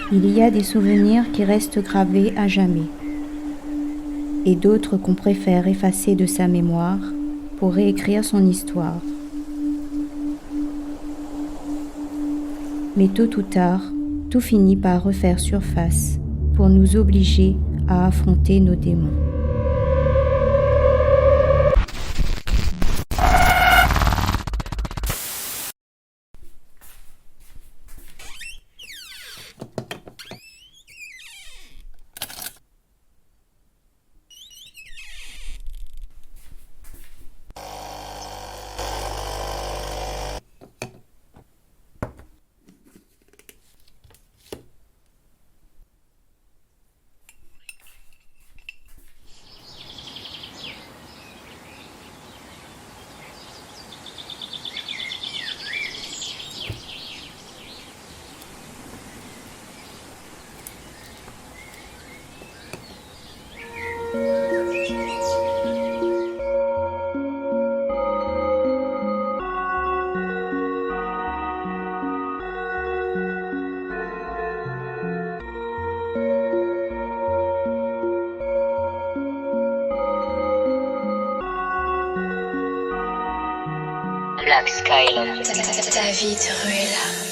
Il y a des souvenirs qui restent gravés à jamais, et d'autres qu'on préfère effacer de sa mémoire pour réécrire son histoire. Mais tôt ou tard, tout finit par refaire surface pour nous obliger à affronter nos démons. Black Skyland. David Ruella.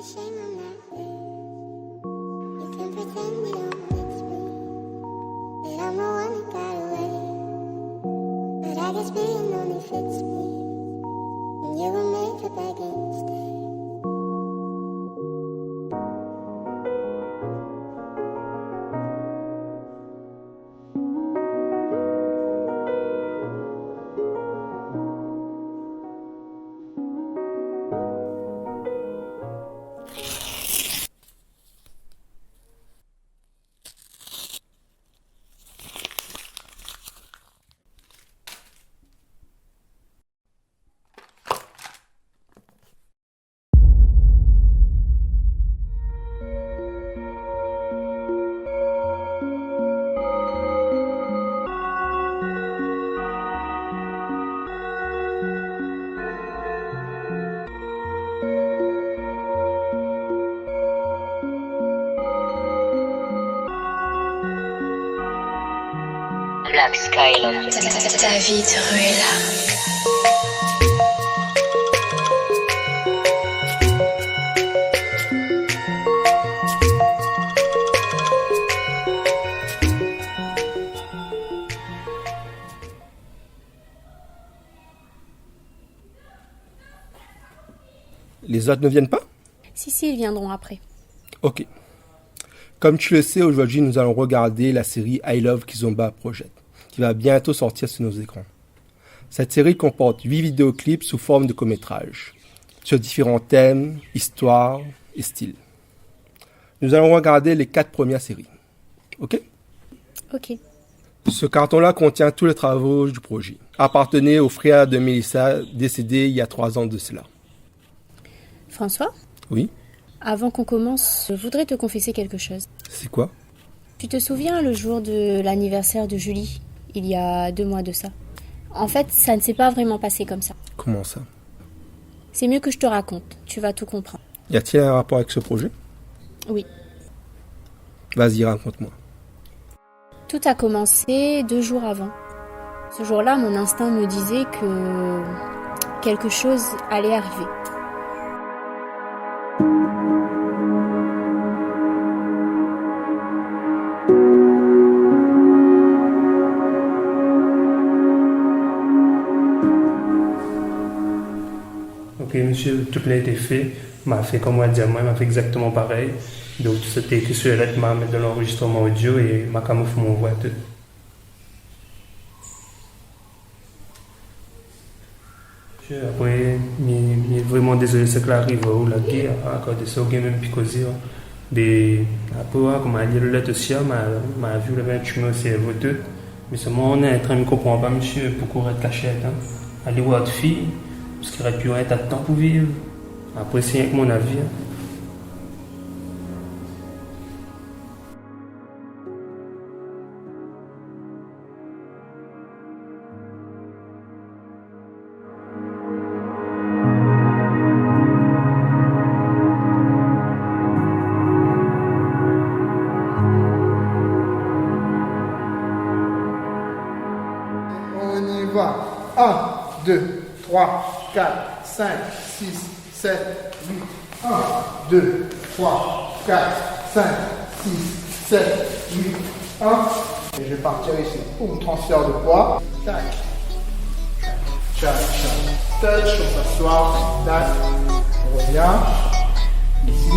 Shame I'm not there. You can pretend you don't miss me, that I'm the one that got away. But I guess being lonely fits me, and you were made to beg and stay. Black Skyland. Ta vie de ruelle. Les autres ne viennent pas? Si, ils viendront après. Ok. Comme tu le sais, aujourd'hui, nous allons regarder la série I Love Kizomba Project, qui va bientôt sortir sur nos écrans. Cette série comporte 8 vidéoclips sous forme de court-métrage, sur différents thèmes, histoires et styles. Nous allons regarder les 4 premières séries. Ok? Ok. Ce carton-là contient tous les travaux du projet. Appartenait au frère de Mélissa, décédé il y a 3 ans de cela. François, Oui? avant qu'on commence, je voudrais te confesser quelque chose. C'est quoi? Tu te souviens le jour de l'anniversaire de Julie, il y a 2 mois de ça? En fait, ça ne s'est pas vraiment passé comme ça. Comment ça? C'est mieux que je te raconte, tu vas tout comprendre. Y a-t-il un rapport avec ce projet? Oui. Vas-y, raconte-moi. Tout a commencé 2 jours avant. Ce jour-là, mon instinct me disait que quelque chose allait arriver. Ok, monsieur, tout l'a été fait. M'a fait comme moi dire, moi, m'a fait exactement pareil. Donc, c'était écrit sur la lettre, m'a mis de l'enregistrement audio et m'a camouflé mon voix tout. Après, je suis vraiment désolé, c'est que l'arrive où la guerre, à cause de ça, il y a même picosé. Après, comme elle dit le lettre aussi, m'a vu le 28 mai aussi, elle vote. Mais seulement, on est en train de comprendre pas, monsieur, pourquoi être cachette. Aller voir votre fille. Parce qu'il aurait pu avoir un tas de temps pour vivre. Après, c'est rien que mon avis. On y va. 1, 2, 3, 4, 5, 6, 7, 8. 1, 2, 3, 4, 5, 6, 7, 8. 1, Et je vais partir ici. Boum, transfert de poids. Tac. Tchac, tchac. Touch, on s'assoit. Tac. On revient. Ici.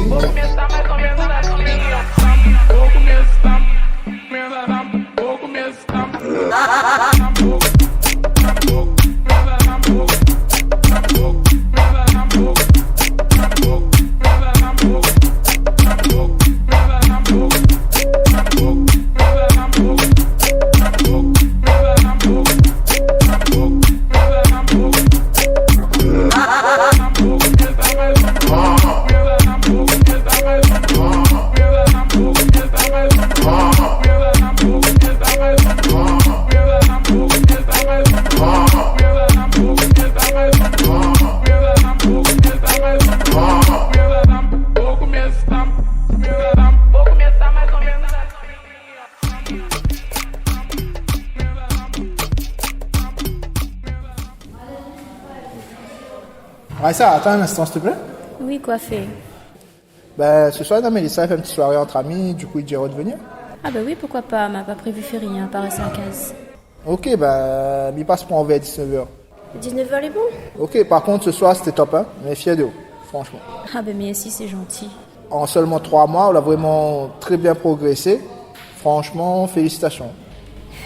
Raissa, attends un instant, s'il te plaît. Oui, coiffé. Ben, ce soir, Mélissa fait une petite soirée entre amis, du coup, il dirait de venir. Ah bah oui, pourquoi pas, m'a pas prévu faire rien, paraissait à 15. Ok, ben, il passe pour en vers 19h. 19h les bons. Ok, par contre, ce soir, c'était top, hein, mais fier de vous, franchement. Ah bah mais si, c'est gentil. En seulement 3 mois, on a vraiment très bien progressé. Franchement, félicitations.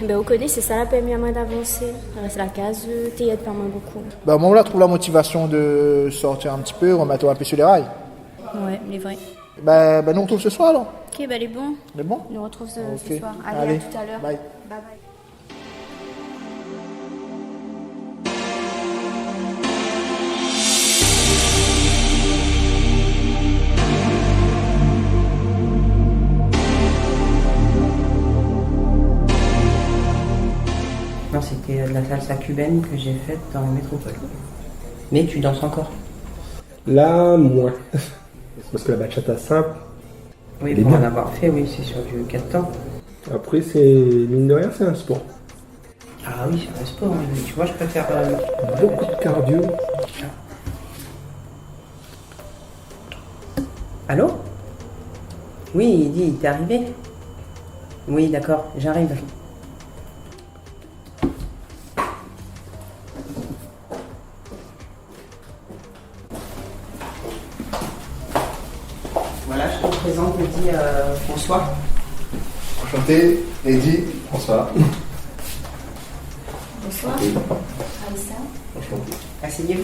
Ben on connaît, c'est ça la permis à moi d'avancer. Reste la case, t'aide pas moi beaucoup. Ben, moi, on trouve la motivation de sortir un petit peu, remettre un peu sur les rails. Ouais, mais vrai. Ben, nous, on retrouve ce soir, alors. Ok, bah les bons. C'est bon? On nous retrouve ce Ok. soir. Allez, à tout à l'heure. Bye. Bye bye. Non, c'était de la salsa cubaine que j'ai faite dans la métropole. Mais tu danses encore? Là, moins. Parce que la bachata simple, Oui, elle est pour en bien. avoir fait, oui, c'est sur du 4 temps. Après, c'est mine de rien, c'est un sport. Ah oui, c'est un sport, oui, mais tu vois, je préfère... Beaucoup de cardio. Allô? Oui, il dit, t'es arrivé? Oui, d'accord, j'arrive. Voilà, je te présente, me dit François. Enchanté, Eddy. Bonsoir. Bonsoir. Raissa. Asseyez-vous.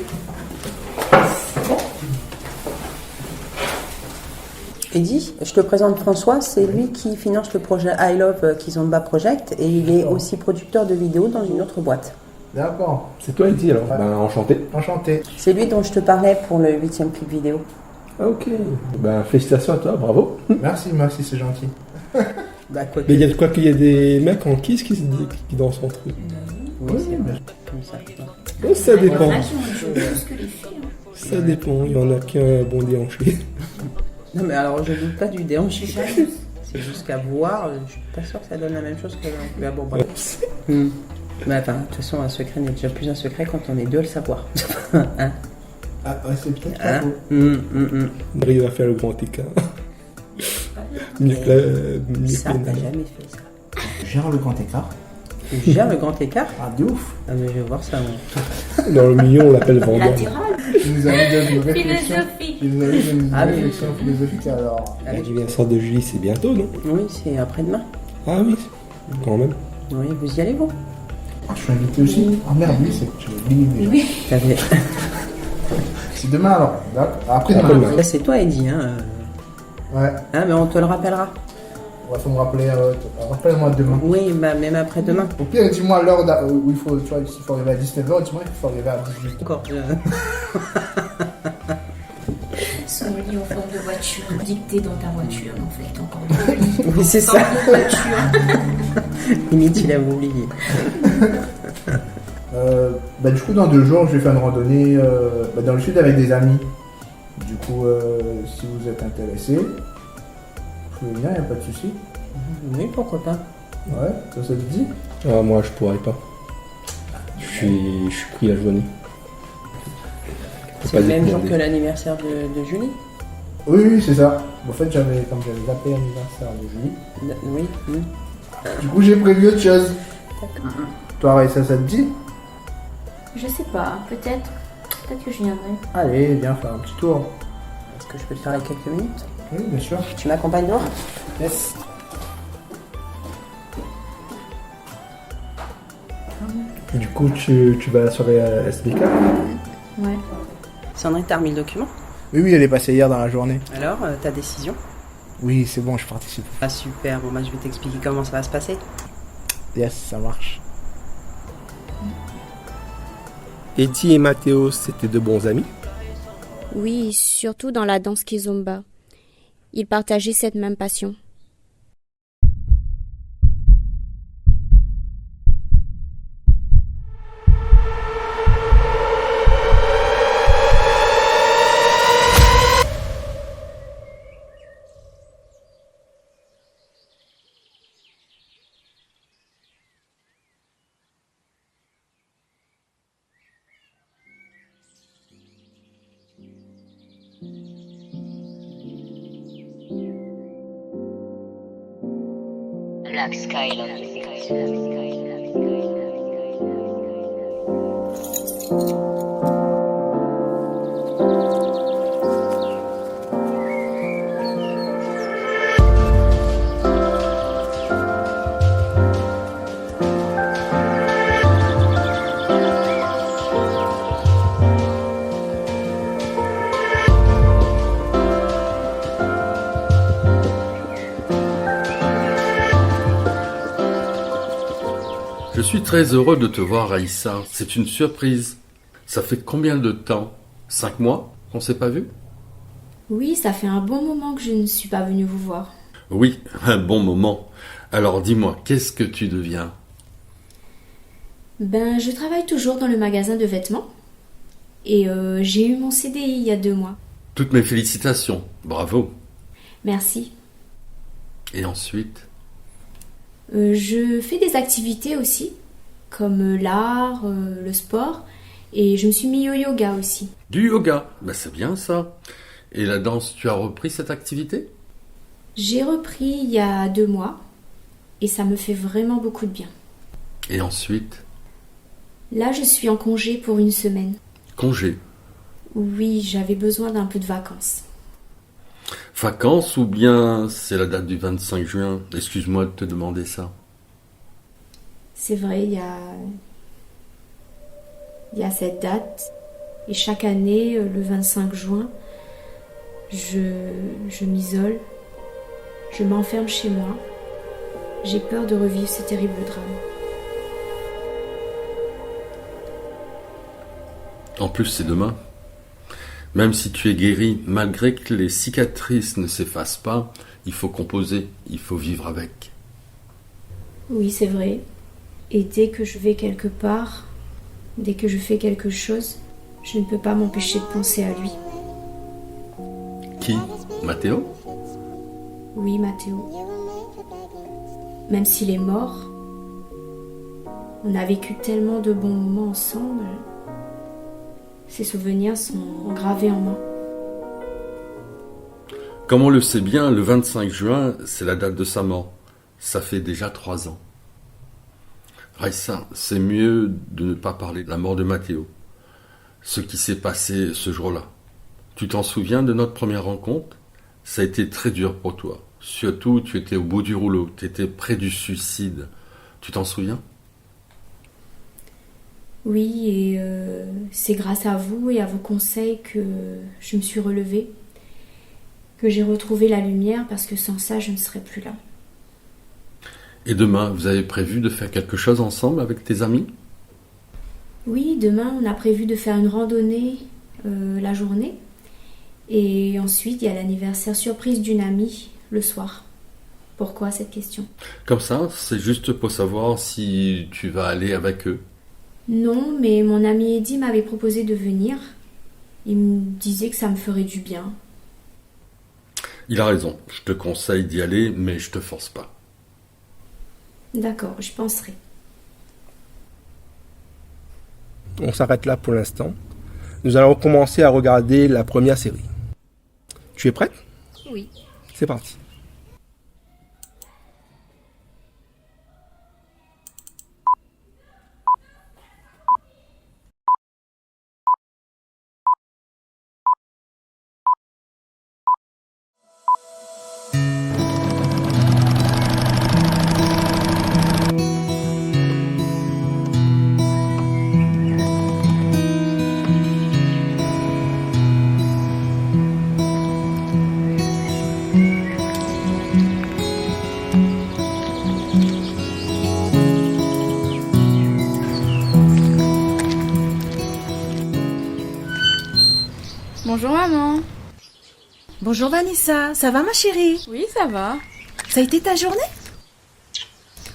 Eddy, je te présente François, c'est lui qui finance le projet I Love Kizomba Project et il est aussi producteur de vidéos dans une autre boîte. D'accord. C'est toi, Eddy, alors. Ben, enchanté. Enchanté. C'est lui dont je te parlais pour le 8e clip vidéo. Ah, ok. Ben, félicitations à toi, bravo. Merci, c'est gentil. Bah, quoi Mais il y a de quoi qu'il y a des mecs en kiss qui dansent entre eux. Oui, c'est vrai. Comme ça. Oh, ça dépend. Il y en a qui ont joué plus que les filles. Ça dépend. Il y en a qui ont un bon déhanché. Non, mais alors je doute pas du déhanché. C'est jusqu'à voir, je suis pas sûr que ça donne la même chose que. Mais bon, bref. Mais enfin, de toute façon, un secret n'est déjà plus un secret quand on est deux à le savoir. Hein? Ah, ouais, c'est peut-être pas Hein? faux. Marie va faire le grand écart. Mieux que la. Ça, t'as jamais fait ça. Gère le grand écart. Tu gères le grand écart? Ah, de ouf. Ah, mais je vais voir ça, moi. Dans le milieu, on l'appelle Vendôme. Latéral. Il nous a mis de une réflexion. Philosophie. Il nous a mis de une Ah oui. réflexion philosophique, alors. La anniversaire de Julie, c'est bientôt, non? Oui, c'est après-demain. Ah oui, quand même. Oui, vous y allez, vous? Ah, je suis invité aussi. Ah merde, oui, j'ai oublié déjà. T'avais- C'est demain alors. D'accord. Après-demain. Après-demain. Là, c'est toi, Eddy, hein. Ouais. Hein, mais on te le rappellera. Ouais, faut me rappeler. Rappelle-moi demain. Oui, bah, même après-demain. Au pire, dis-moi l'heure où il faut, tu vois, s'il faut arriver à 19h, dis-moi qu'il faut arriver à 18h. Encore. Son lit en forme de voiture. Dicté dans ta voiture, en fait. Encore deux lits. Oui, c'est Forme ça. de voiture. Limite, il a oublié. Du coup, dans 2 jours, je vais faire une randonnée dans le sud avec des amis. Du coup, si vous êtes intéressés, vous pouvez venir, il n'y a pas de souci. Oui, pourquoi pas. Ouais, ça te dit? Ah, moi, je pourrais pas. Je suis pris la journée. C'est le même jour que l'anniversaire de Julie? Oui, c'est ça. En fait, comme j'avais zappé l'anniversaire de Julie. Oui. Du coup, j'ai prévu autre chose. Toi, Raissa, ça te dit? Je sais pas, peut-être. Peut-être que je viendrai. Allez, viens faire un petit tour. Est-ce que je peux te faire les quelques minutes? Oui, bien sûr. Tu m'accompagnes dehors? Yes. Du coup, tu vas à la soirée à SBK? Ouais. Sandrine, t'as remis le document? Oui, elle est passée hier dans la journée. Alors, ta décision? Oui, c'est bon, je participe. Ah super, bon bah je vais t'expliquer comment ça va se passer. Yes, ça marche. Eddie et Matteo, c'était de bons amis. Oui, surtout dans la danse kizomba. Ils partageaient cette même passion. Black Skyland. Je suis très heureux de te voir, Raïssa. C'est une surprise. Ça fait combien de temps? 5 mois qu'on s'est pas vu? Oui, ça fait un bon moment que je ne suis pas venue vous voir. Oui, un bon moment. Alors dis-moi, qu'est-ce que tu deviens? Ben, je travaille toujours dans le magasin de vêtements. Et j'ai eu mon CDI il y a 2 mois. Toutes mes félicitations. Bravo. Merci. Et ensuite? Je fais des activités aussi, comme l'art, le sport, et je me suis mis au yoga aussi. Du yoga. Ben, c'est bien ça. Et la danse, tu as repris cette activité? J'ai repris il y a 2 mois, et ça me fait vraiment beaucoup de bien. Et ensuite? Là, je suis en congé pour 1 semaine. Congé. Oui, j'avais besoin d'un peu de vacances. Vacances ou bien c'est la date du 25 juin? Excuse-moi de te demander ça. C'est vrai, il y a cette date, et chaque année, le 25 juin, je m'isole, je m'enferme chez moi. J'ai peur de revivre ce terrible drame. En plus, c'est demain. Même si tu es guéri, malgré que les cicatrices ne s'effacent pas, il faut composer, il faut vivre avec. Oui, c'est vrai. Et dès que je vais quelque part, dès que je fais quelque chose, je ne peux pas m'empêcher de penser à lui. Qui? Matteo? Oui, Matteo. Même s'il est mort, on a vécu tellement de bons moments ensemble. Ces souvenirs sont gravés en moi. Comme on le sait bien, le 25 juin, c'est la date de sa mort. Ça fait déjà 3 ans. Raïssa, c'est mieux de ne pas parler de la mort de Matteo. Ce qui s'est passé ce jour-là. Tu t'en souviens de notre première rencontre? Ça a été très dur pour toi. Surtout, tu étais au bout du rouleau. Tu étais près du suicide. Tu t'en souviens? Oui, et c'est grâce à vous et à vos conseils que je me suis relevée, que j'ai retrouvé la lumière, parce que sans ça, je ne serais plus là. Et demain, vous avez prévu de faire quelque chose ensemble avec tes amis? Oui, demain, on a prévu de faire une randonnée la journée. Et ensuite, il y a l'anniversaire surprise d'une amie le soir. Pourquoi cette question? Comme ça, c'est juste pour savoir si tu vas aller avec eux. Non, mais mon ami Eddie m'avait proposé de venir. Il me disait que ça me ferait du bien. Il a raison. Je te conseille d'y aller, mais je te force pas. D'accord, je penserai. On s'arrête là pour l'instant. Nous allons commencer à regarder la première série. Tu es prête? Oui. C'est parti. Bonjour maman. Bonjour Vanessa, ça va ma chérie? Oui, ça va. Ça a été ta journée?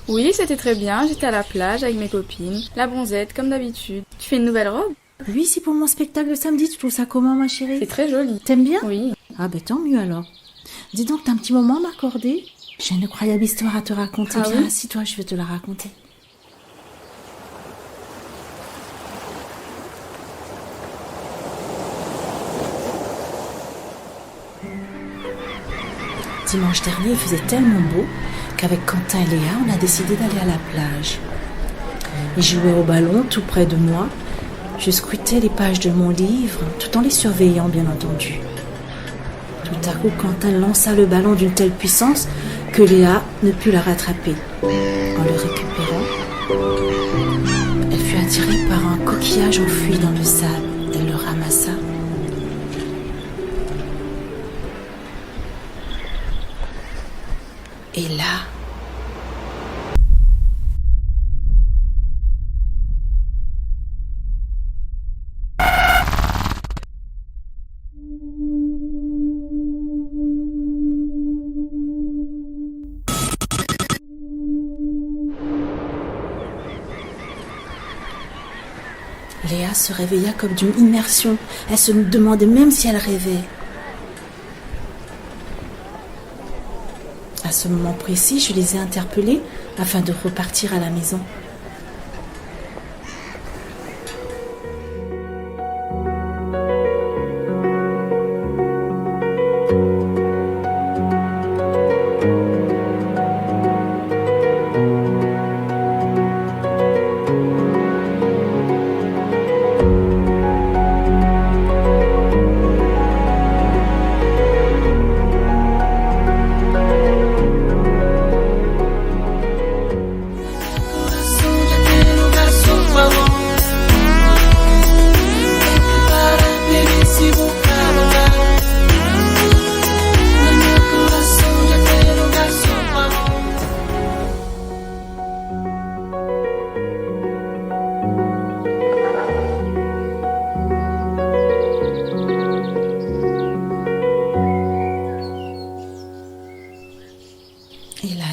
Oui, c'était très bien, j'étais à la plage avec mes copines, la bronzette comme d'habitude. Tu fais une nouvelle robe? Oui, c'est pour mon spectacle de samedi, tu trouves ça comment ma chérie? C'est très joli. T'aimes bien? Oui. Ah ben tant mieux alors. Dis donc, t'as un petit moment à m'accorder? J'ai une incroyable histoire à te raconter. Ah Viens, oui? assis-toi, je vais te la raconter. Dimanche dernier, il faisait tellement beau qu'avec Quentin et Léa, on a décidé d'aller à la plage. Ils jouaient au ballon tout près de moi. Je scrutais les pages de mon livre, tout en les surveillant, bien entendu. Tout à coup, Quentin lança le ballon d'une telle puissance que Léa ne put la rattraper. En le récupérant, elle fut attirée par un coquillage enfoui dans le sable. Elle le ramassa. Et là, Léa se réveilla comme d'une immersion. Elle se demandait même si elle rêvait. À ce moment précis, je les ai interpellés afin de repartir à la maison.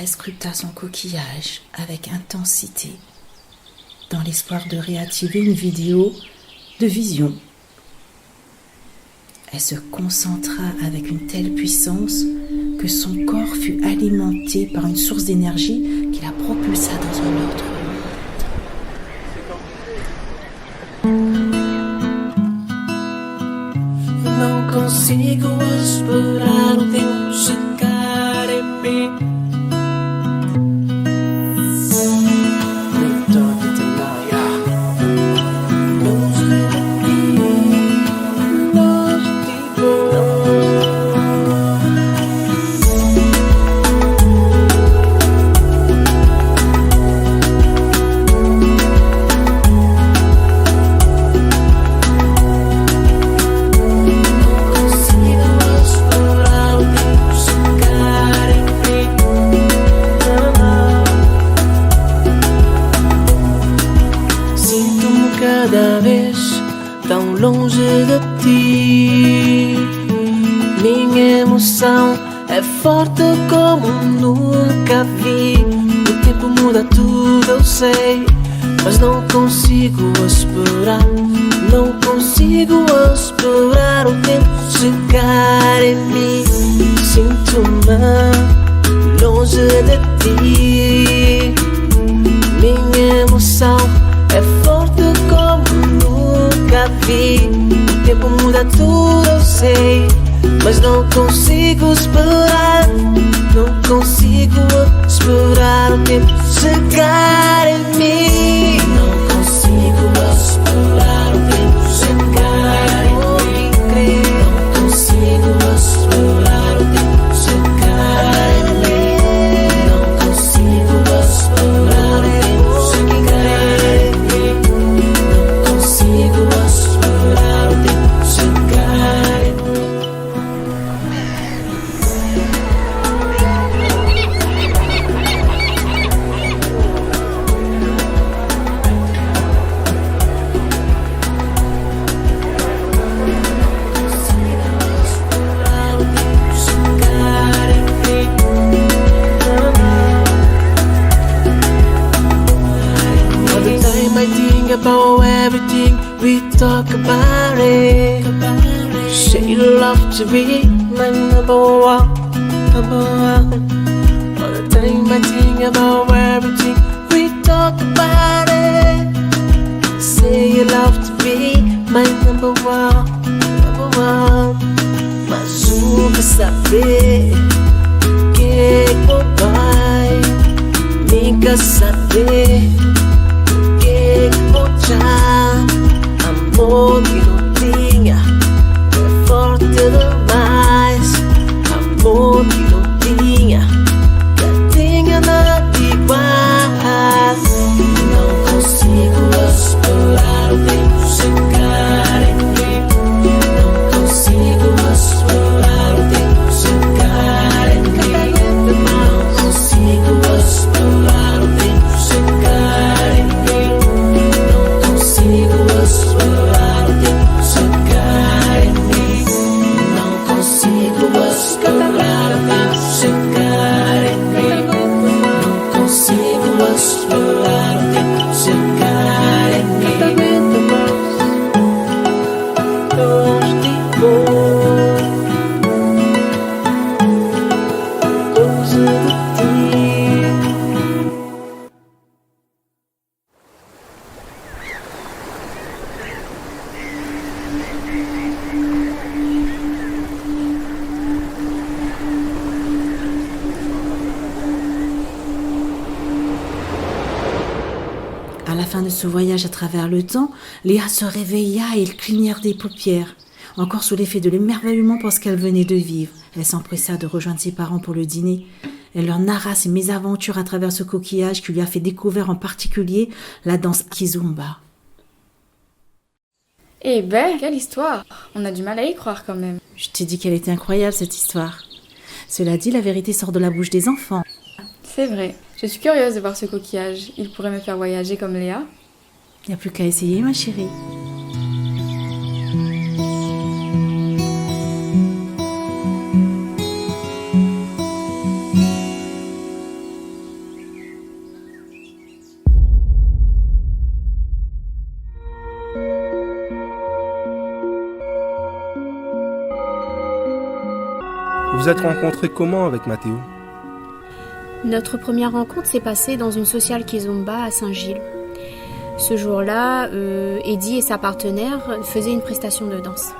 Scruta son coquillage avec intensité, dans l'espoir de réactiver une vidéo de vision. Elle se concentra avec une telle puissance que son corps fut alimenté par une source d'énergie qui la propulsa dans un autre monde. Não consigo esperar o tempo chegar em mim. Cada vez tão longe de ti, minha emoção é forte como nunca vi. O tempo muda tudo, eu sei, mas não consigo esperar. Não consigo esperar o tempo chegar em mim. Sinto-me longe de ti, minha emoção é forte como nunca vi. O tempo muda tudo, eu sei, mas não consigo esperar. Não consigo esperar o tempo chegar em mim. Não consigo esperar o tempo chegar em mim. Não consigo esperar o tempo chegar em mim. Não consigo esperar o tempo chegar em mim. Não consigo esperar o tempo chegar em mim. talk about it. Say you love to be my number one. All the time I think about everything we talk about it. Say you love to be my number one. Mas nunca saber que vai, nunca saber que já amor que não tinha é forte demais, amor que não tinha, já tinha nada igual. Não consigo explorar o tempo chegar em mim. Não consigo explorar o tempo chegar em mim. Não consigo explorar o tempo chegar em mim. Não consigo explorar o tempo chegar em mim. Não consigo explorar o tempo chegar em mim. Não consigo explorar o tempo chegar em mim. Longe de À la fin de ce voyage à travers le temps, Léa se réveilla et elle clignèrent des paupières. Encore sous l'effet de l'émerveillement pour ce qu'elle venait de vivre, elle s'empressa de rejoindre ses parents pour le dîner. Elle leur narra ses mésaventures à travers ce coquillage qui lui a fait découvrir en particulier la danse kizomba. Eh ben, quelle histoire! On a du mal à y croire quand même. Je t'ai dit qu'elle était incroyable cette histoire. Cela dit, la vérité sort de la bouche des enfants. C'est vrai. Je suis curieuse de voir ce coquillage. Il pourrait me faire voyager comme Léa. Il n'y a plus qu'à essayer, ma chérie. Vous vous êtes rencontrés comment avec Mathéo? Notre première rencontre s'est passée dans une sociale kizomba à Saint-Gilles. Ce jour-là, Eddie et sa partenaire faisaient une prestation de danse.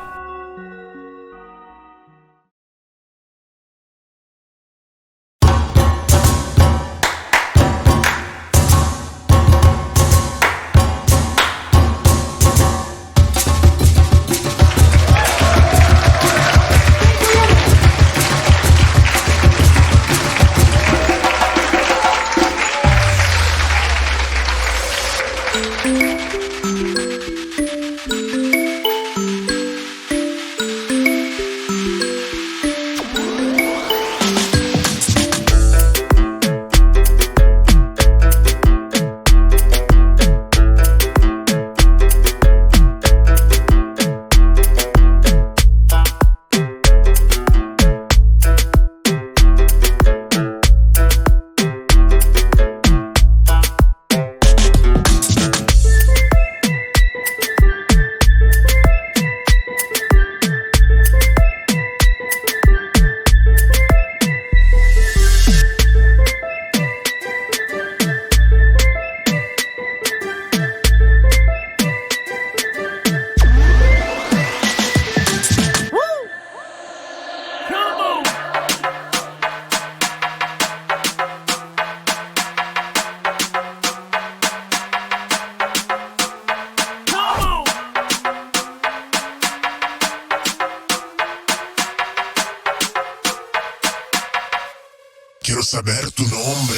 Quiero saber tu nombre.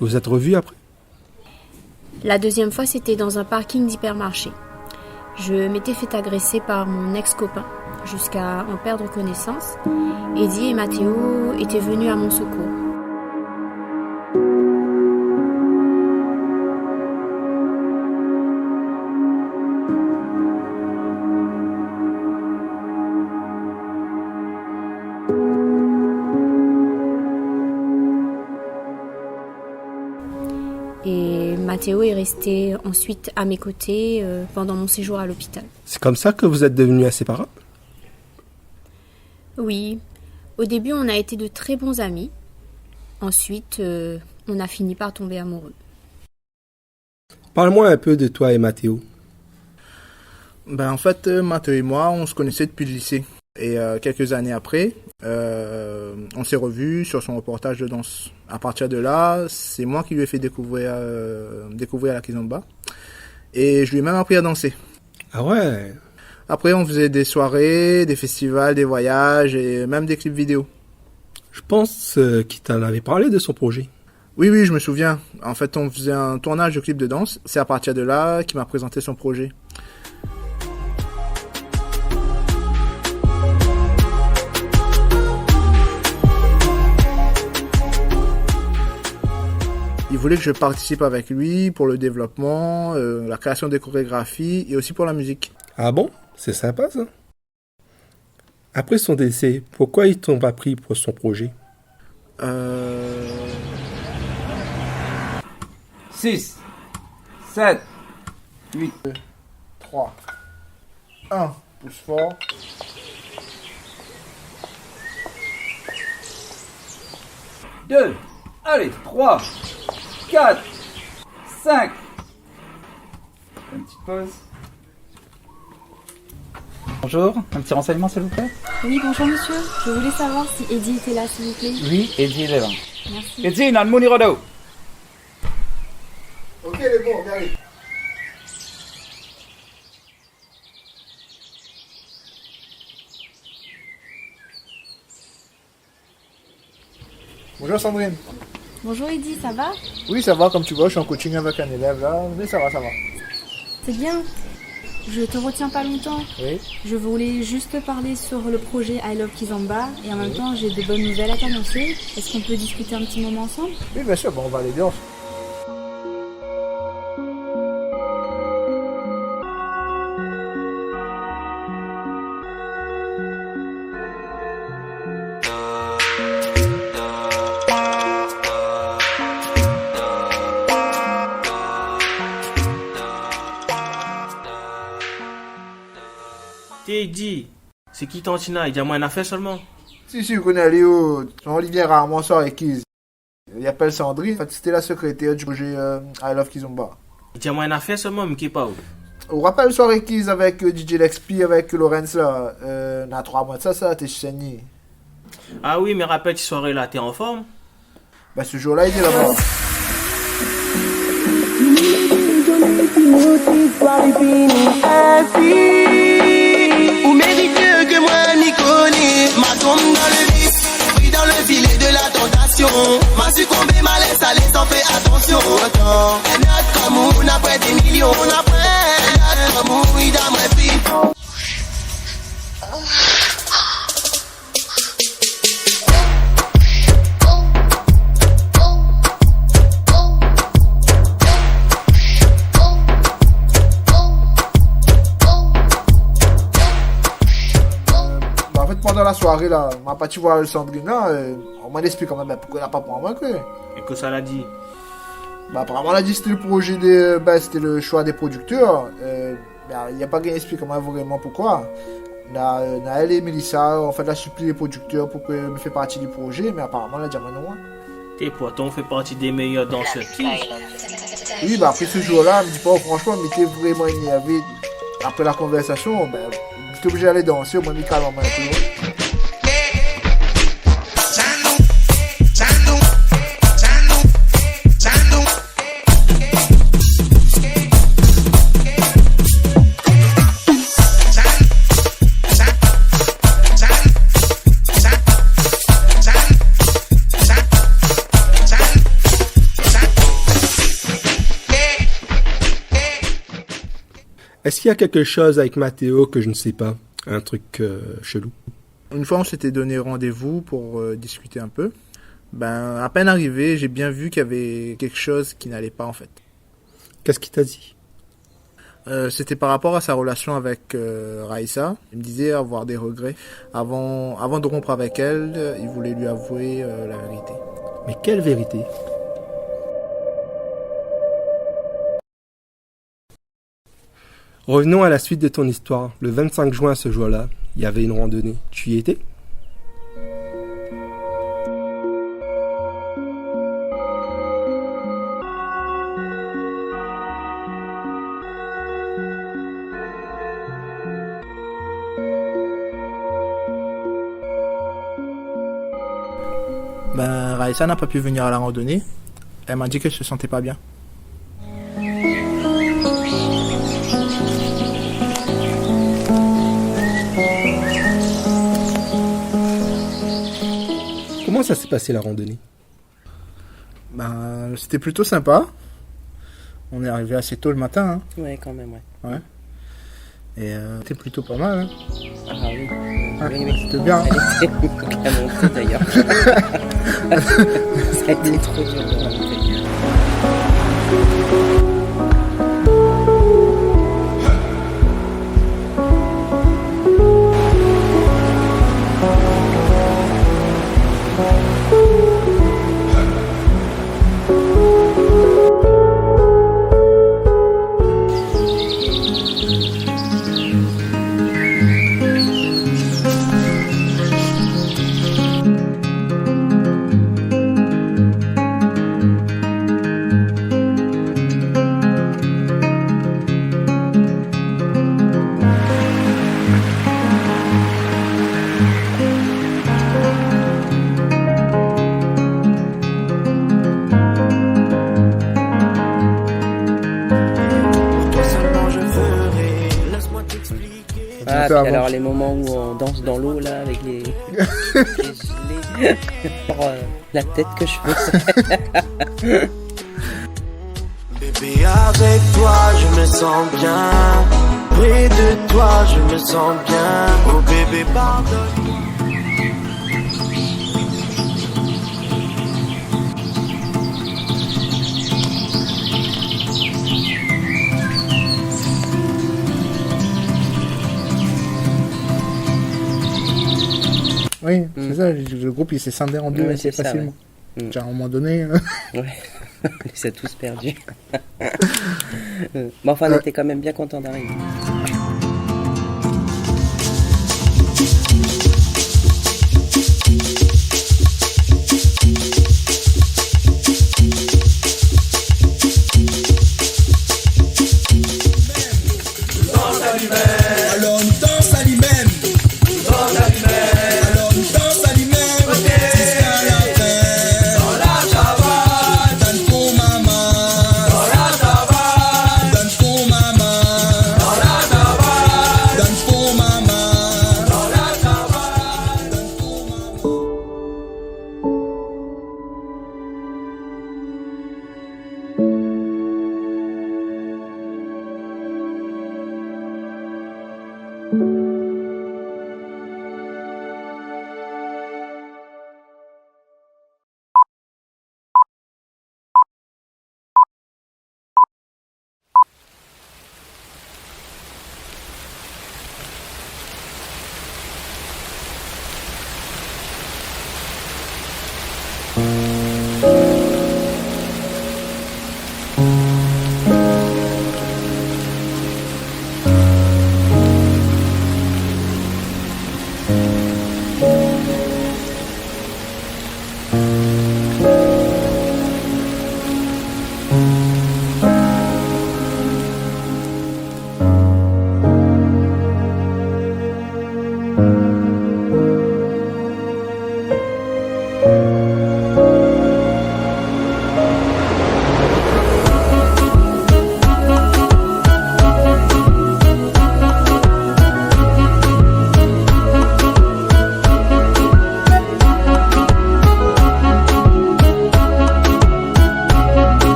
Vous vous êtes revus après? La deuxième fois, c'était dans un parking d'hypermarché. Je m'étais fait agresser par mon ex-copain jusqu'à en perdre connaissance. Eddie et Mathéo étaient venus à mon secours. Et Mathéo est resté ensuite à mes côtés pendant mon séjour à l'hôpital. C'est comme ça que vous êtes devenus inséparables? Oui, au début on a été de très bons amis. Ensuite, on a fini par tomber amoureux. Parle-moi un peu de toi et Mathéo. Ben, en fait, Mathéo et moi, on se connaissait depuis le lycée. Et quelques années après, on s'est revus sur son reportage de danse. À partir de là, c'est moi qui lui ai fait découvrir la kizomba. Et je lui ai même appris à danser. Ah ouais? Après, on faisait des soirées, des festivals, des voyages et même des clips vidéo. Je pense qu'il t'en avait parlé de son projet. Oui, je me souviens. En fait, on faisait un tournage de clip de danse. C'est à partir de là qu'il m'a présenté son projet. Il voulait que je participe avec lui pour le développement, la création des chorégraphies et aussi pour la musique. Ah bon? C'est sympa ça. Après son décès, pourquoi ils t'ont pas pris pour son projet? 6, 7, 8, 3, 1, pousse fort. 2, allez, 3, 4, 5. Une petite pause. Bonjour, un petit renseignement s'il vous plaît? Oui, bonjour monsieur. Je voulais savoir si Eddie était là, s'il vous plaît. Oui, Eddie est là. Merci. Eddie, dans le Mounirodo. Ok, les bons, on arrive. Bonjour Sandrine. Bonjour Eddie, ça va? Oui, ça va, comme tu vois, je suis en coaching avec un élève là, mais ça va. C'est bien. Je te retiens pas longtemps. Oui. Je voulais juste parler sur le projet I Love Kizomba et en même temps j'ai de bonnes nouvelles à t'annoncer. Est-ce qu'on peut discuter un petit moment ensemble? Oui, bien sûr, bon, on va aller bien. Eddie, c'est qui Tantina? Il y a moins d'affaires seulement. Si, je connais Léo. Olivier rarement sort avec Kiz. Il appelle Sandrine. En fait, c'était la secrétaire du projet I Love Kizomba. Il y a moins d'affaires seulement, mais qui est pas où? On rappelle soirée Kiz avec DJ Lexpi, avec Lorenz là. On a 3 mois de ça, t'es saigné. Ah oui, mais rappelle cette soirée là, t'es en forme? Bah, ce jour-là, il est là-bas. Ou mériteux que moi n'y connais. Ma tombe dans le vice, pris dans le filet de la tentation. Ma succombé, ma laisse aller sans faire attention. Un autre comme on après des millions. Un autre comme on, il a ma vie. Pendant la soirée là, ma partie voir Sandrine là, on m'a expliqué quand même pourquoi il n'a pas pour moi que. Et que ça l'a dit? Bah apparemment elle a dit que c'était le projet c'était le choix des producteurs. il n'y a pas qu'à expliquer vraiment pourquoi. Naël et Mélissa ont fait la supplie les producteurs pour que je me fasse partie du projet, mais apparemment, la diamant non. Et pourtant, on fait partie des meilleurs danseurs. Oui, après ce jour-là, je me dis pas, franchement, je m'étais vraiment énervé. Après la conversation, j'étais obligé d'aller danser, au moins, calmement un peu. Est-ce qu'il y a quelque chose avec Mathéo que je ne sais pas? Un truc chelou? Une fois, on s'était donné rendez-vous pour discuter un peu. À peine arrivé, j'ai bien vu qu'il y avait quelque chose qui n'allait pas, en fait. Qu'est-ce qu'il t'a dit? C'était par rapport à sa relation avec Raïssa. Il me disait avoir des regrets. Avant de rompre avec elle, il voulait lui avouer la vérité. Mais quelle vérité? Revenons à la suite de ton histoire. Le 25 juin, ce jour-là, il y avait une randonnée. Tu y étais? Raïssa n'a pas pu venir à la randonnée. Elle m'a dit qu'elle se sentait pas bien. Comment ça s'est passé la randonnée? C'était plutôt sympa. On est arrivé assez tôt le matin. Hein. Ouais, quand même, ouais. Et c'était plutôt pas mal. Hein. Ah oui. Oui. C'était bien. Elle était bien montée d'ailleurs. Ça a été trop dur de monter. Puis alors les moments où on danse dans l'eau là avec les gelés, la tête que je fais. Bébé, avec toi je me sens bien. Près de toi je me sens bien. Oh bébé, pardonne. Oui, c'est ça, le groupe il s'est scindé en deux assez facilement. Ouais. Genre, à un moment donné. Ouais, on s'est tous perdus. Bon, enfin, on était quand même bien contents d'arriver.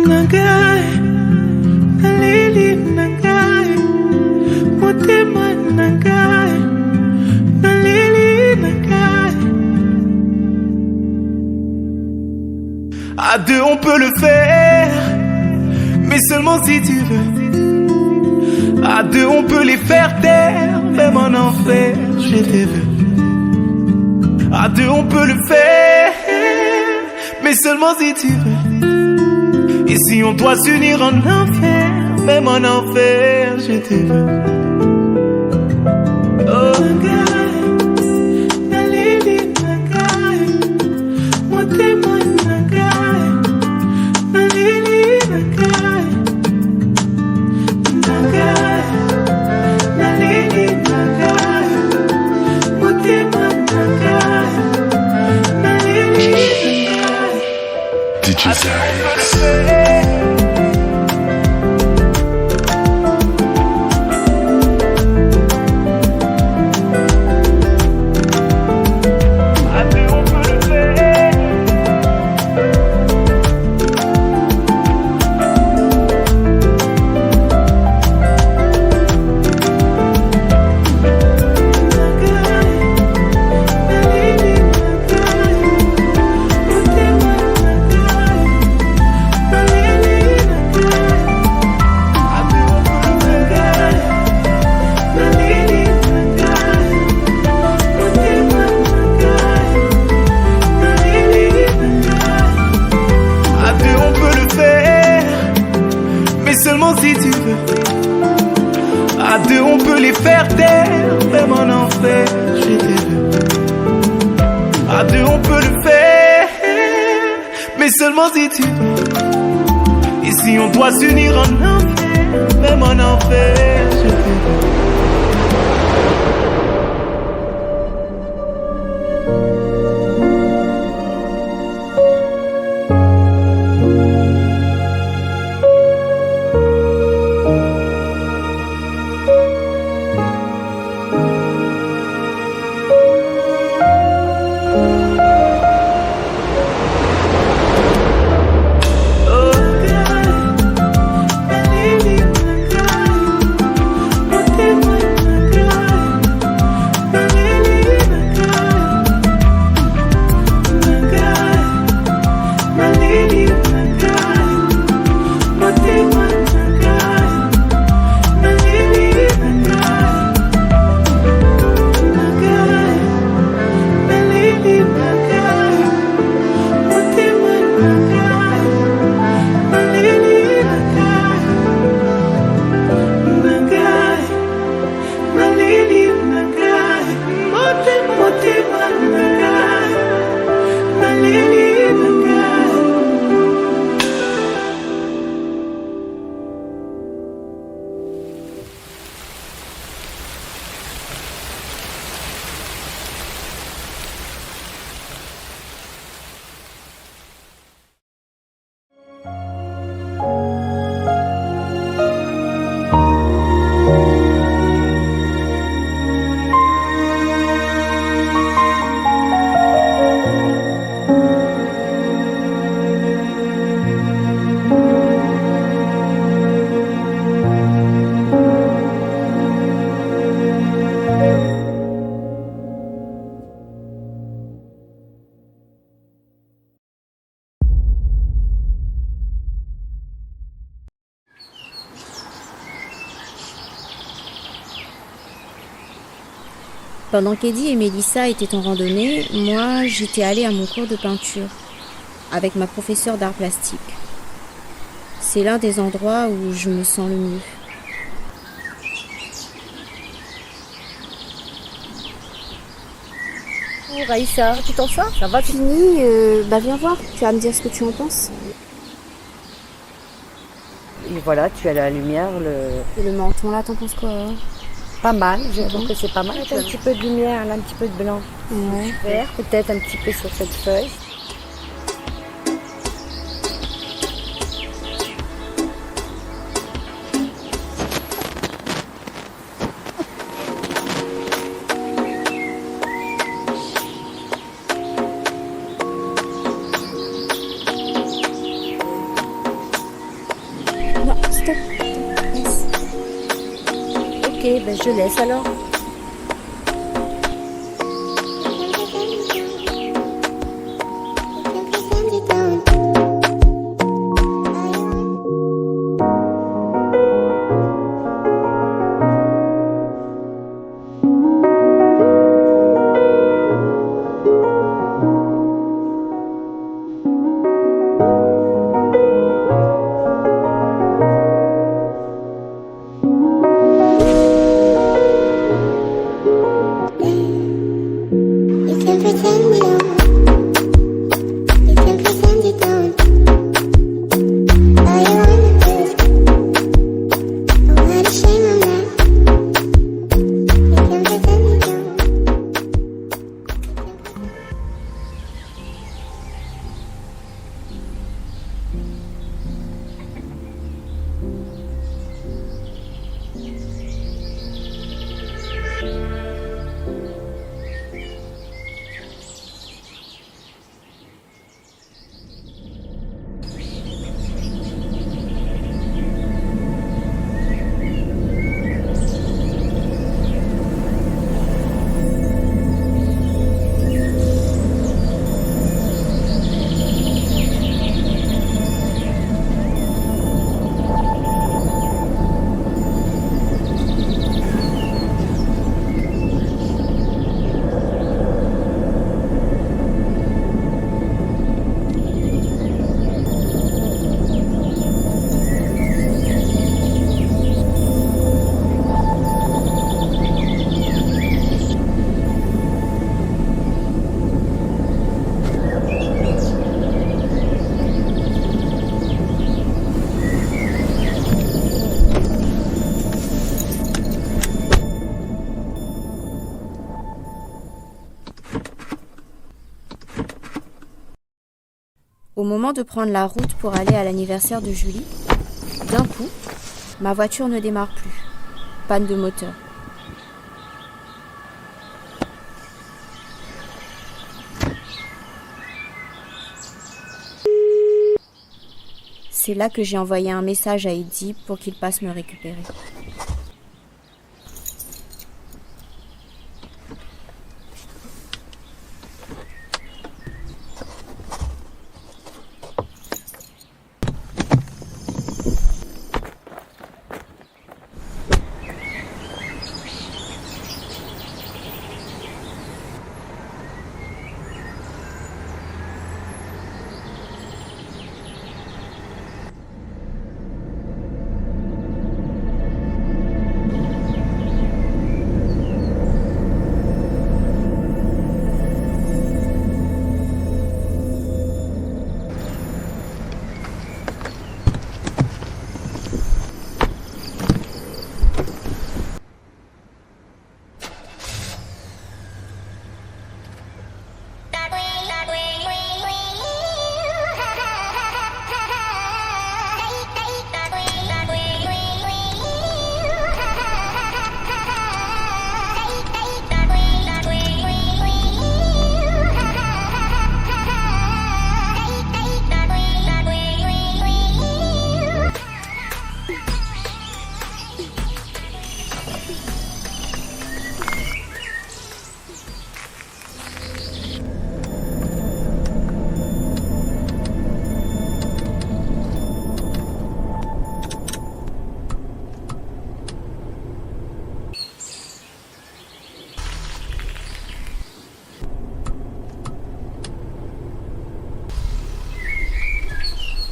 Nagai, nalili nagai, motema nagai, nalili nagai. À deux on peut le faire, mais seulement si tu veux. À deux on peut les faire taire, même en enfer, je te veux. À deux on peut le faire, mais seulement si tu veux. Et si on doit s'unir en enfer, même en enfer, je te veux. Oh, Nagai, nalili nagai, motema nagai, nalili nagai, nagai, nalili nagai, motema nagai, nalili nagai. DJ Zayas. Si tu veux, à deux on peut les faire taire, même en enfer, je te veux. À deux on peut le faire, mais seulement si tu veux. Et si on doit s'unir en enfer, même en enfer, je te veux. Pendant qu'Eddie et Mélissa étaient en randonnée, moi, j'étais allée à mon cours de peinture avec ma professeure d'art plastique. C'est l'un des endroits où je me sens le mieux. Oh, Raïssa, tu t'en sors? Ça va, fini? Viens voir, tu vas me dire ce que tu en penses. Et voilà, tu as la lumière, Et le menton là, t'en penses quoi? Pas mal, je trouve que c'est pas mal. Un petit peu de lumière, là, un petit peu de blanc. Ouais. Vert, peut-être un petit peu sur cette feuille. Ben, je laisse alors. Au moment de prendre la route pour aller à l'anniversaire de Julie, d'un coup, ma voiture ne démarre plus. Panne de moteur. C'est là que j'ai envoyé un message à Eddie pour qu'il passe me récupérer.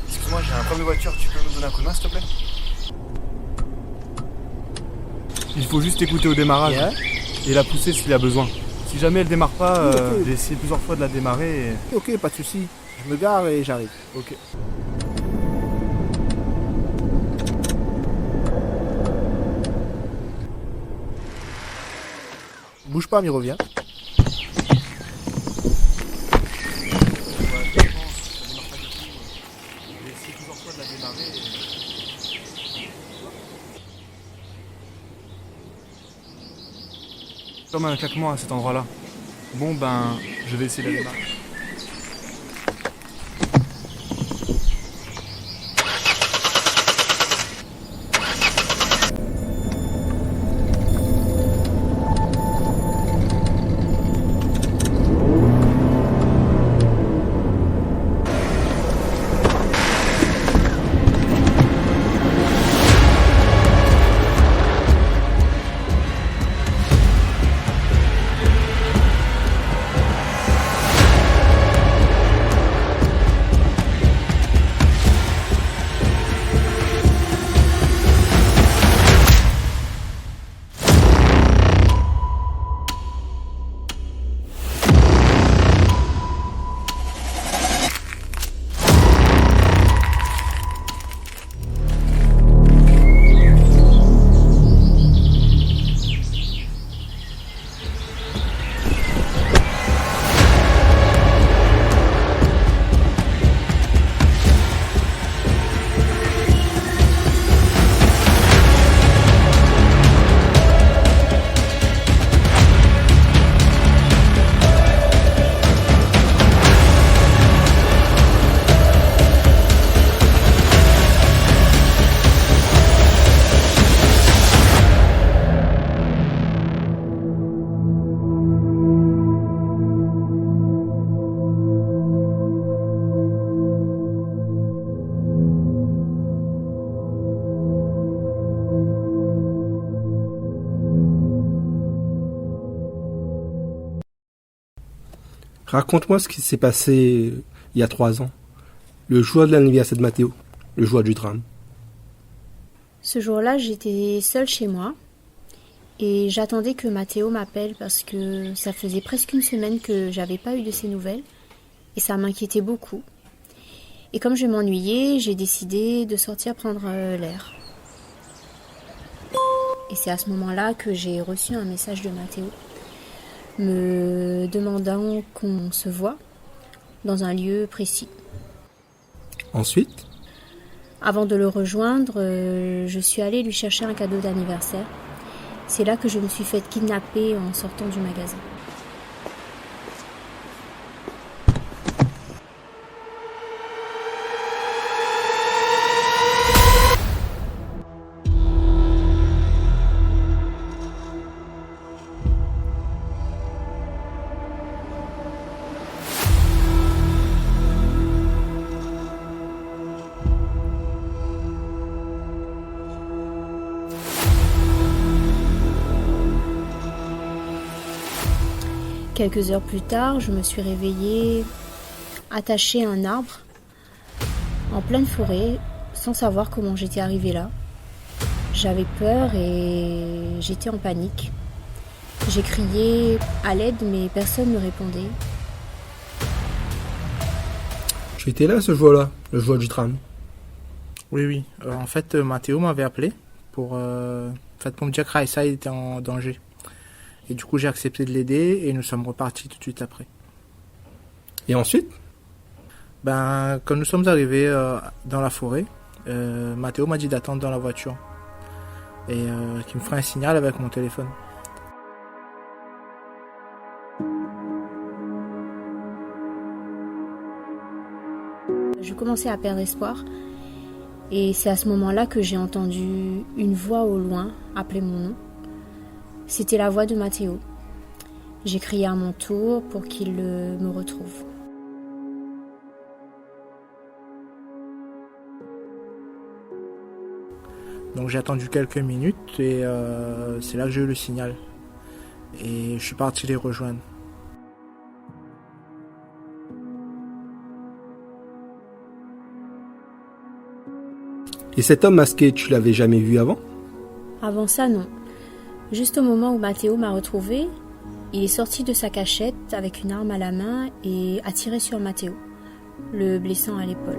Excuse-moi, j'ai un problème de voiture, tu peux me donner un coup de main s'il te plaît? Il faut juste écouter au démarrage et la pousser s'il y a besoin. Si jamais elle démarre pas, j'ai essayé plusieurs fois de la démarrer et... Ok, pas de soucis. Je me gare et j'arrive. Ok. Bouge pas, mais reviens. Comme un claquement à cet endroit-là. Bon ben, je vais essayer d'aller là. Raconte-moi ce qui s'est passé il y a 3 ans, le jour de l'anniversaire de Mathéo, le jour du drame. Ce jour-là, j'étais seule chez moi et j'attendais que Mathéo m'appelle parce que ça faisait presque une semaine que j'avais pas eu de ses nouvelles et ça m'inquiétait beaucoup. Et comme je m'ennuyais, j'ai décidé de sortir prendre l'air. Et c'est à ce moment-là que j'ai reçu un message de Mathéo me demandant qu'on se voit dans un lieu précis. Ensuite, avant de le rejoindre, je suis allée lui chercher un cadeau d'anniversaire. C'est là que je me suis faite kidnapper en sortant du magasin. Quelques heures plus tard, je me suis réveillée attachée à un arbre en pleine forêt sans savoir comment j'étais arrivée là. J'avais peur et j'étais en panique. J'ai crié à l'aide mais personne ne répondait. tu étais là ce jour-là, le jour du drame? Oui. En fait, Mathéo m'avait appelé pour me dire que Raissa était en danger. Et du coup, j'ai accepté de l'aider et nous sommes repartis tout de suite après. Et ensuite? Quand nous sommes arrivés dans la forêt, Mathéo m'a dit d'attendre dans la voiture et qu'il me ferait un signal avec mon téléphone. Je commençais à perdre espoir et c'est à ce moment-là que j'ai entendu une voix au loin appeler mon nom. C'était la voix de Mathéo. J'ai crié à mon tour pour qu'il me retrouve. Donc j'ai attendu quelques minutes et c'est là que j'ai eu le signal. Et je suis parti les rejoindre. Et cet homme masqué, tu l'avais jamais vu avant? Avant ça, non. Juste au moment où Mathéo m'a retrouvée, il est sorti de sa cachette avec une arme à la main et a tiré sur Mathéo, le blessant à l'épaule.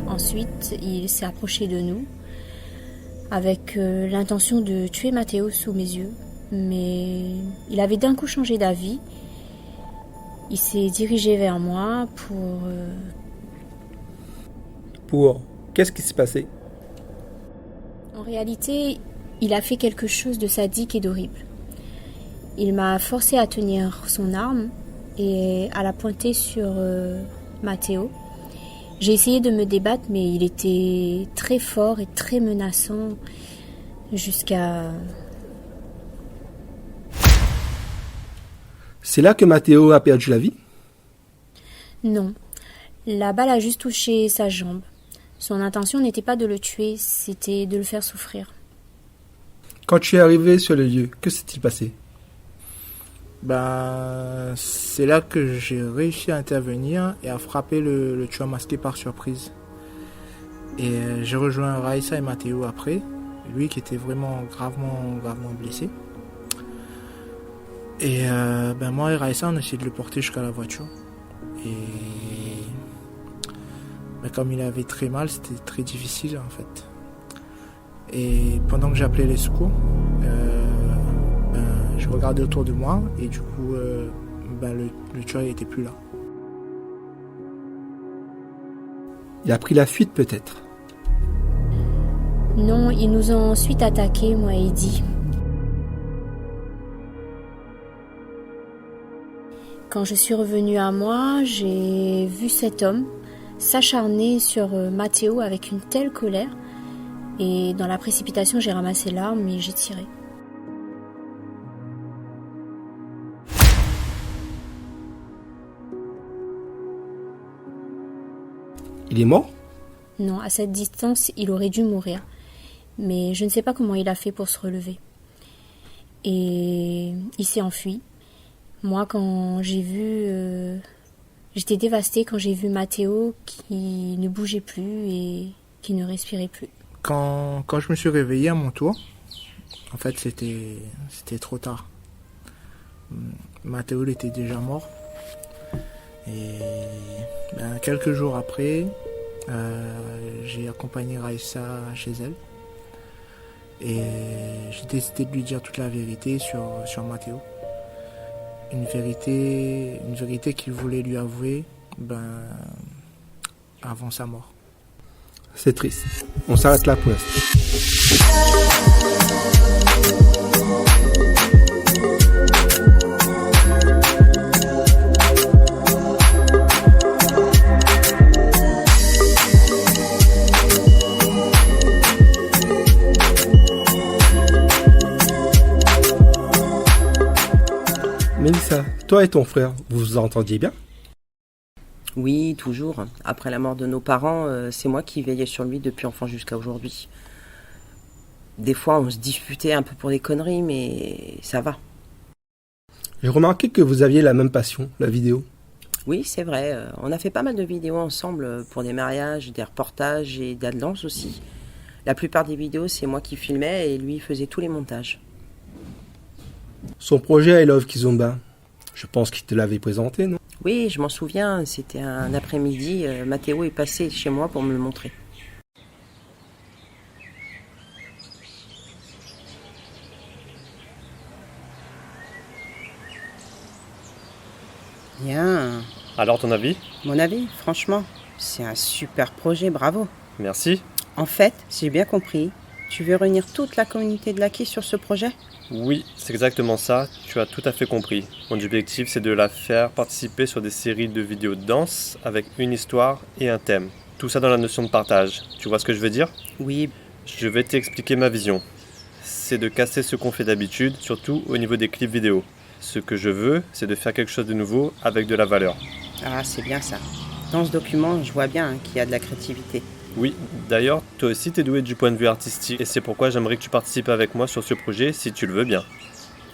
Ensuite, il s'est approché de nous avec l'intention de tuer Mathéo sous mes yeux. Mais il avait d'un coup changé d'avis. Il s'est dirigé vers moi Pour... Qu'est-ce qui s'est passé? En réalité, il a fait quelque chose de sadique et d'horrible. Il m'a forcé à tenir son arme et à la pointer sur Mathéo. J'ai essayé de me débattre, mais il était très fort et très menaçant jusqu'à... C'est là que Mathéo a perdu la vie? Non. La balle a juste touché sa jambe. Son intention n'était pas de le tuer, c'était de le faire souffrir. Quand tu es arrivé sur le lieu, que s'est-il passé? C'est là que j'ai réussi à intervenir et à frapper le tueur masqué par surprise. Et j'ai rejoint Raissa et Mathéo après, lui qui était vraiment gravement blessé. Et moi et Raissa on a essayé de le porter jusqu'à la voiture. Et comme il avait très mal, c'était très difficile en fait. Et pendant que j'appelais les secours, je regardais autour de moi et du coup le tueur n'était plus là. Il a pris la fuite peut-être? Non, ils nous ont ensuite attaqués, moi et Eddie. Quand je suis revenue à moi, j'ai vu cet homme s'acharner sur Matteo avec une telle colère. Et dans la précipitation, j'ai ramassé l'arme et j'ai tiré. Il est mort? Non, à cette distance, il aurait dû mourir. Mais je ne sais pas comment il a fait pour se relever. Et il s'est enfui. Moi, quand j'ai vu... j'étais dévastée quand j'ai vu Matteo qui ne bougeait plus et qui ne respirait plus. Quand je me suis réveillé à mon tour, en fait, c'était trop tard. Matteo, il était déjà mort. Et quelques jours après, j'ai accompagné Raissa chez elle. Et j'ai décidé de lui dire toute la vérité sur Matteo. Une vérité qu'il voulait lui avouer avant sa mort. C'est triste. On s'arrête là pour l'instant. Mélissa, toi et ton frère, vous vous entendiez bien? Oui, toujours. Après la mort de nos parents, c'est moi qui veillais sur lui depuis enfant jusqu'à aujourd'hui. Des fois, on se disputait un peu pour des conneries, mais ça va. J'ai remarqué que vous aviez la même passion, la vidéo. Oui, c'est vrai. On a fait pas mal de vidéos ensemble pour des mariages, des reportages et de la danse aussi. La plupart des vidéos, c'est moi qui filmais et lui faisait tous les montages. Son projet I Love Kizomba, je pense qu'il te l'avait présenté, non? Oui, je m'en souviens, c'était un après-midi, Matteo est passé chez moi pour me le montrer. Bien. Alors ton avis? Mon avis, franchement, c'est un super projet, bravo. Merci. En fait, si j'ai bien compris, tu veux réunir toute la communauté de l'Aki sur ce projet? Oui, c'est exactement ça, tu as tout à fait compris. Mon objectif, c'est de la faire participer sur des séries de vidéos de danse avec une histoire et un thème. Tout ça dans la notion de partage. Tu vois ce que je veux dire? Oui. Je vais t'expliquer ma vision. C'est de casser ce qu'on fait d'habitude, surtout au niveau des clips vidéo. Ce que je veux, c'est de faire quelque chose de nouveau avec de la valeur. Ah, c'est bien ça. Dans ce document, je vois bien qu'il y a de la créativité. Oui, d'ailleurs, toi aussi t'es doué du point de vue artistique et c'est pourquoi j'aimerais que tu participes avec moi sur ce projet si tu le veux bien.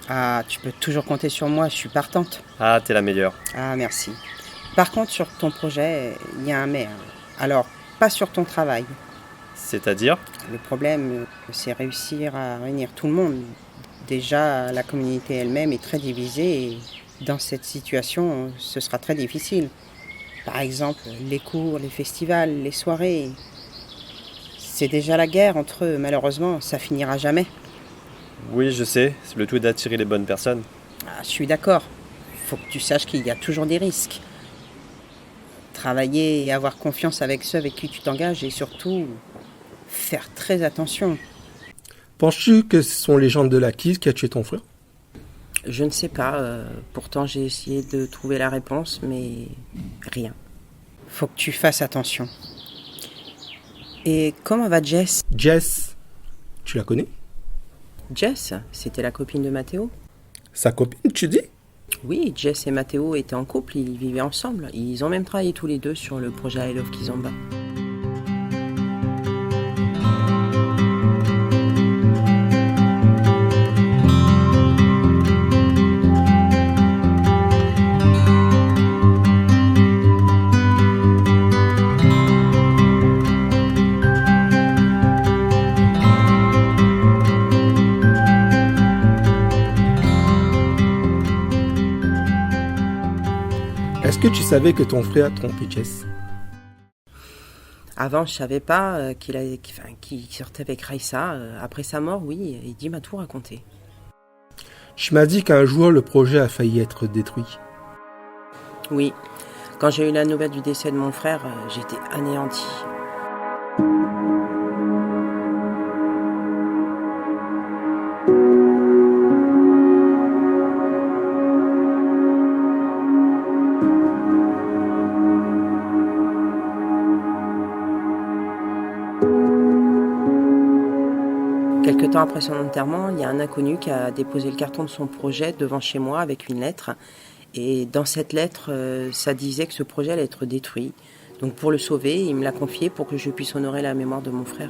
Ah, tu peux toujours compter sur moi, je suis partante. Ah, t'es la meilleure. Ah, merci. Par contre, sur ton projet, il y a un mais. Alors, pas sur ton travail. C'est-à-dire? Le problème, c'est réussir à réunir tout le monde. Déjà, la communauté elle-même est très divisée et dans cette situation, ce sera très difficile. Par exemple, les cours, les festivals, les soirées. C'est déjà la guerre entre eux. Malheureusement, ça finira jamais. Oui, je sais. Le tout est d'attirer les bonnes personnes. Ah, je suis d'accord. Faut que tu saches qu'il y a toujours des risques. Travailler et avoir confiance avec ceux avec qui tu t'engages et surtout faire très attention. Penses-tu que ce sont les gens de l'Aki qui a tué ton frère? Je ne sais pas. Pourtant, j'ai essayé de trouver la réponse, mais rien. Faut que tu fasses attention. Et comment va Jess? Jess, tu la connais? Jess, c'était la copine de Matteo. Sa copine, tu dis? Oui, Jess et Matteo étaient en couple, ils vivaient ensemble. Ils ont même travaillé tous les deux sur le projet I Love Kizomba. Est-ce que tu savais que ton frère a trompé Jess? Avant, je savais pas qu'il sortait avec Raissa. Après sa mort, oui, il m'a tout raconté. Tu m'as dit qu'un jour, le projet a failli être détruit. Oui, quand j'ai eu la nouvelle du décès de mon frère, j'étais anéantie. quelque temps après son enterrement, il y a un inconnu qui a déposé le carton de son projet devant chez moi avec une lettre. Et dans cette lettre, ça disait que ce projet allait être détruit. Donc pour le sauver, il me l'a confié pour que je puisse honorer la mémoire de mon frère.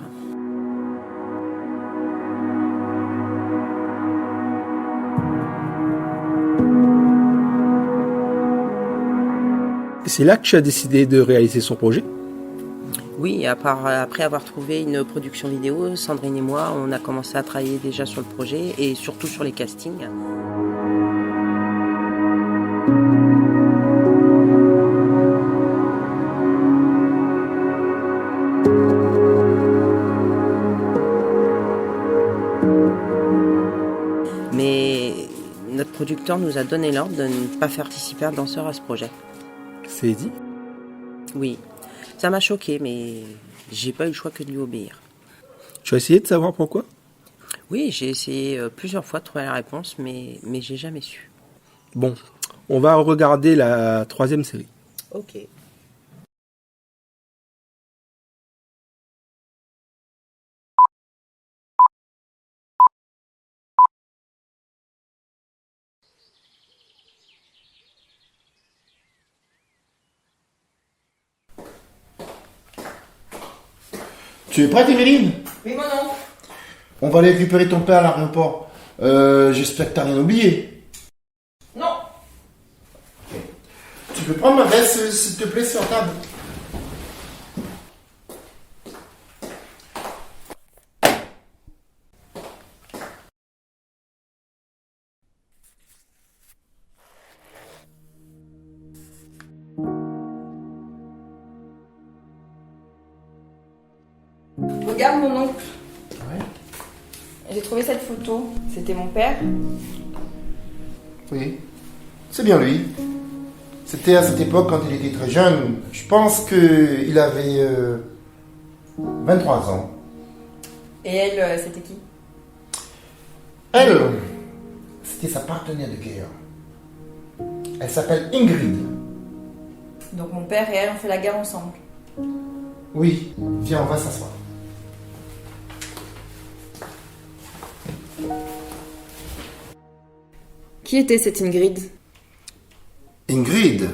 Et c'est là que tu as décidé de réaliser son projet? Oui, après avoir trouvé une production vidéo, Sandrine et moi, on a commencé à travailler déjà sur le projet et surtout sur les castings. Mais notre producteur nous a donné l'ordre de ne pas faire participer un danseur à ce projet. C'est dit? Oui. Ça m'a choqué, mais j'ai pas eu le choix que de lui obéir. Tu as essayé de savoir pourquoi? Oui, j'ai essayé plusieurs fois de trouver la réponse, mais j'ai jamais su. Bon, on va regarder la 3e série. Ok. Tu es prête, Emeline? Oui, mon oncle. On va aller récupérer ton père à l'aéroport. J'espère que t'as rien oublié. Non. Tu peux prendre ma veste, s'il te plaît, sur table. Regarde mon oncle. J'ai trouvé cette photo. C'était mon père. Oui, c'est bien lui. C'était à cette époque quand il était très jeune. Je pense qu'il avait 23 ans. Et elle, c'était qui? Elle, c'était sa partenaire de guerre. Elle s'appelle Ingrid. Donc mon père et elle ont fait la guerre ensemble. Oui, viens, on va s'asseoir. Qui était cette Ingrid? Ingrid?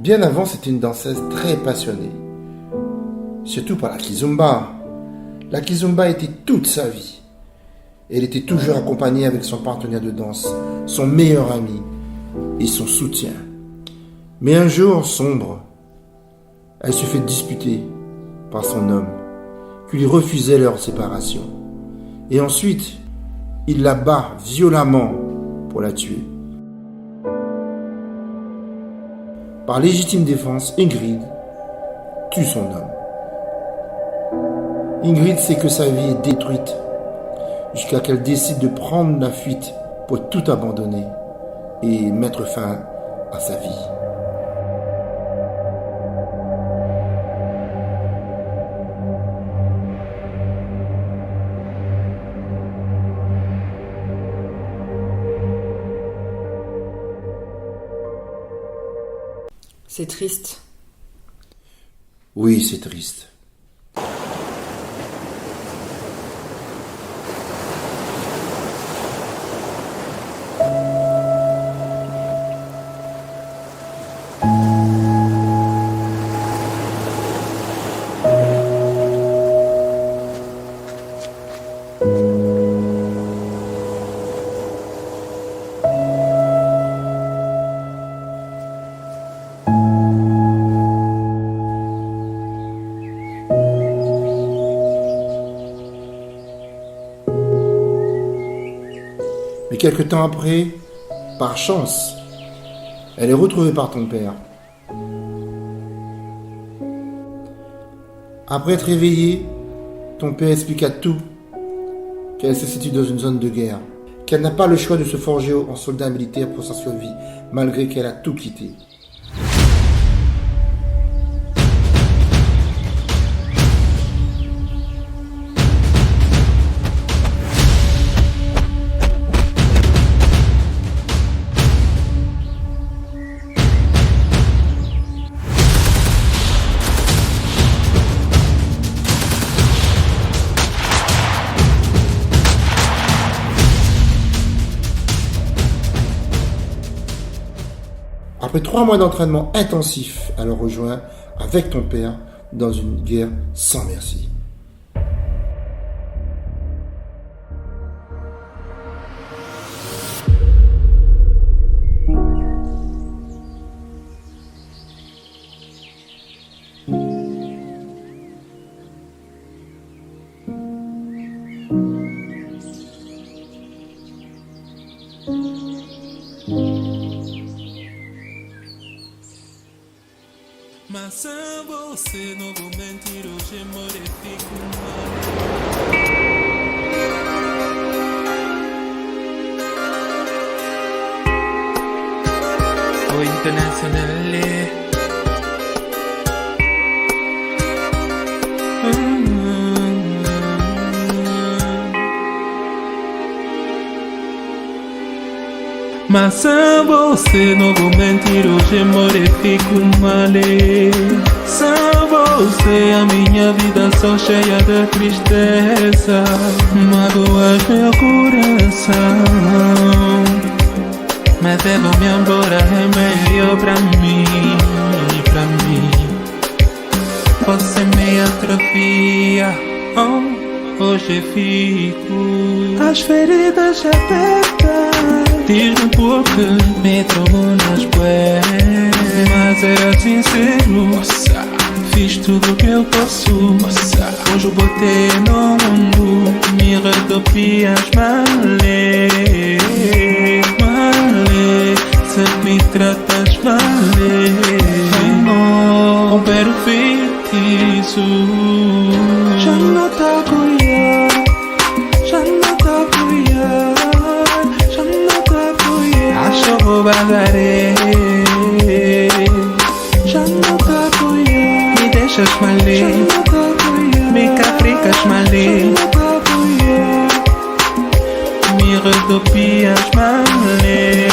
Bien avant, c'était une danseuse très passionnée. Surtout par la kizomba. La kizomba était toute sa vie. Elle était toujours accompagnée avec son partenaire de danse, son meilleur ami et son soutien. Mais un jour sombre, elle se fait disputer par son homme, qui lui refusait leur séparation. Et ensuite, il la bat violemment pour la tuer. Par légitime défense, Ingrid tue son homme. Ingrid sait que sa vie est détruite, jusqu'à qu'elle décide de prendre la fuite pour tout abandonner et mettre fin à sa vie. C'est triste. Oui, c'est triste. Mais quelque temps après, par chance, elle est retrouvée par ton père. Après être réveillée, ton père expliqua tout, qu'elle se situe dans une zone de guerre, qu'elle n'a pas le choix de se forger en soldat militaire pour sa survie, malgré qu'elle a tout quitté. Après 3 mois d'entraînement intensif, elle rejoint avec ton père dans une guerre sans merci. Mas sem você não vou mentir, hoje modifico o internazionale. Mas sem você não vou mentir, hoje modifico male. Sem você a minha vida só cheia de tristeza, magoas meu coração. Mas levo-me embora, é melhor pra mim, pra mim. Você me atrofia, hoje fico. As feridas abertas, diz-me porque me tromou nas bués. Mas era sincero, fiz tudo o que eu posso. Hoje eu botei no mundo, me rodopias male, male. Se me tratas male, romper o feitiço. Já não tá a colher, já não tá a colher, já não tá a colher. Acho que vou bagarei, já não tá a colher. Me deixas malê, já não tá a colher. Me capricas malê, já não tá a colher. Me rodopias malê.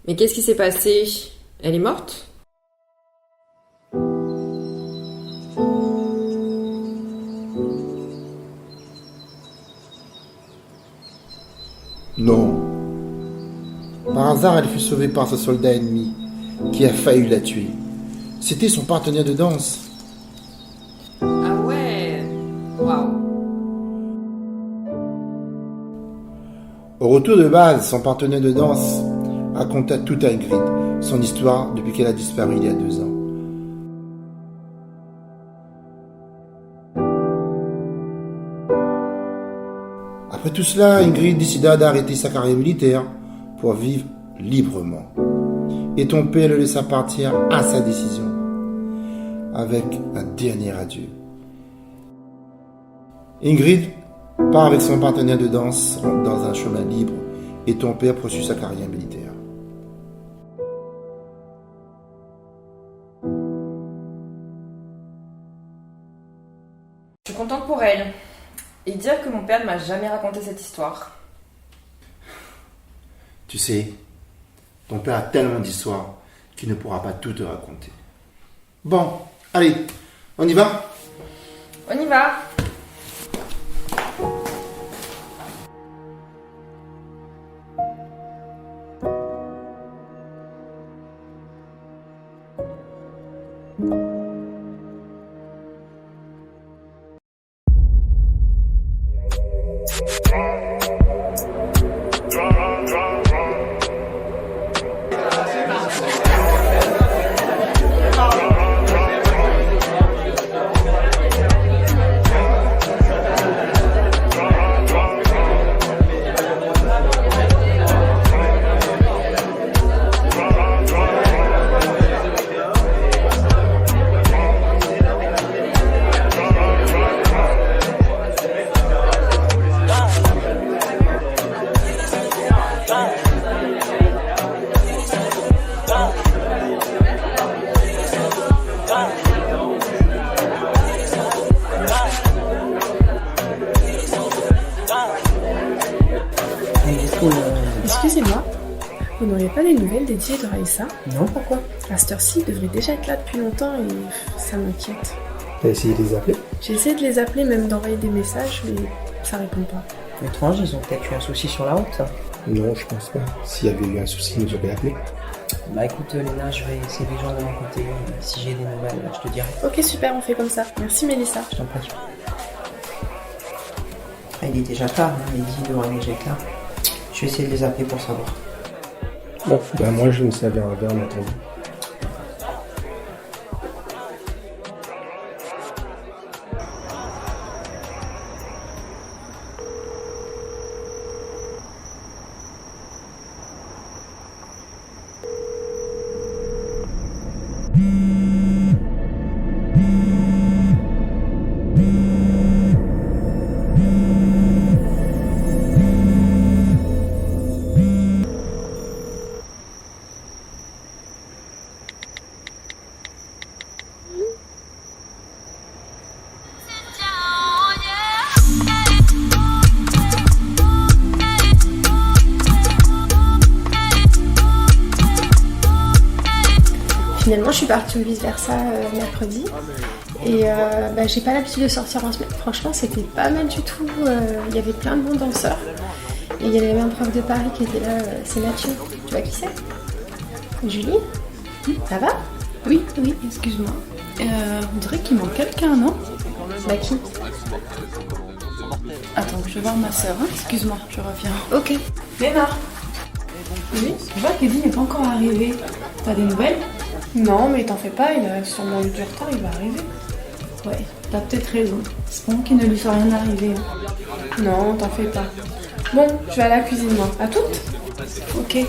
Mais qu'est-ce qui s'est passé? Elle est morte? Non. Par hasard, elle fut sauvée par ce soldat ennemi qui a failli la tuer. C'était son partenaire de danse. Ah ouais. Waouh. Au retour de base, son partenaire de danse raconta tout à Ingrid, son histoire depuis qu'elle a disparu il y a 2 ans. Après tout cela, Ingrid décida d'arrêter sa carrière militaire pour vivre librement. Et ton père le laissa partir à sa décision, avec un dernier adieu. Ingrid part avec son partenaire de danse dans un chemin libre et ton père poursuit sa carrière militaire. Je suis contente pour elle. Et dire que mon père ne m'a jamais raconté cette histoire. Tu sais, ton père a tellement d'histoires qu'il ne pourra pas tout te raconter. Bon, allez, on y va? On y va. Excusez-moi, vous n'auriez pas des nouvelles dédiées de Raïssa? Non, pourquoi? À cette heure-ci, il devrait déjà être là depuis longtemps et ça m'inquiète. T'as essayé de les appeler? J'ai essayé de les appeler, même d'envoyer des messages, mais ça répond pas. Étrange, ils ont peut-être eu un souci sur la route, ça. Non, je pense pas. S'il y avait eu un souci, ils nous auraient appelé. Bah écoute, Léna, je vais essayer de joindre de mon côté. Si j'ai des nouvelles, je te dirai. Ok, super, on fait comme ça. Merci, Mélissa. Je t'en prie. Ah, il est déjà tard, hein, il dit devrait déjà être là. Je vais essayer de les appeler pour savoir. Bon, bah moi je me savais un verre en attendant. Finalement, je suis partie au vice-versa mercredi et j'ai pas l'habitude de sortir en semaine. Franchement, c'était pas mal du tout. Il y avait plein de bons danseurs et il y avait même un prof de Paris qui était là, c'est Mathieu. Tu vois qui c'est? Julie? Ça va? Oui, excuse-moi. On dirait qu'il manque quelqu'un, non? Bah qui? Attends, je vais voir ma soeur, hein. Excuse-moi, je reviens. Ok. Léna. Oui, je vois qu'Eddie n'est pas encore arrivé. T'as des nouvelles? Non, mais t'en fais pas, il a sûrement eu du retard, il va arriver. Ouais, t'as peut-être raison. Espérons qu'il ne lui soit rien arrivé. Hein. Non, t'en fais pas. Bon, je vais à la cuisine, moi. À toutes? Ok.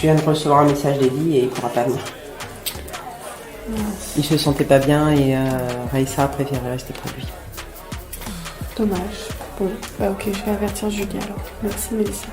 viens de recevoir un message d'Eddie et il pourra pas venir. Il se sentait pas bien et Raïssa a préféré rester près de lui. Dommage. Bon, bah ok, je vais avertir Julie alors. Merci Mélissa.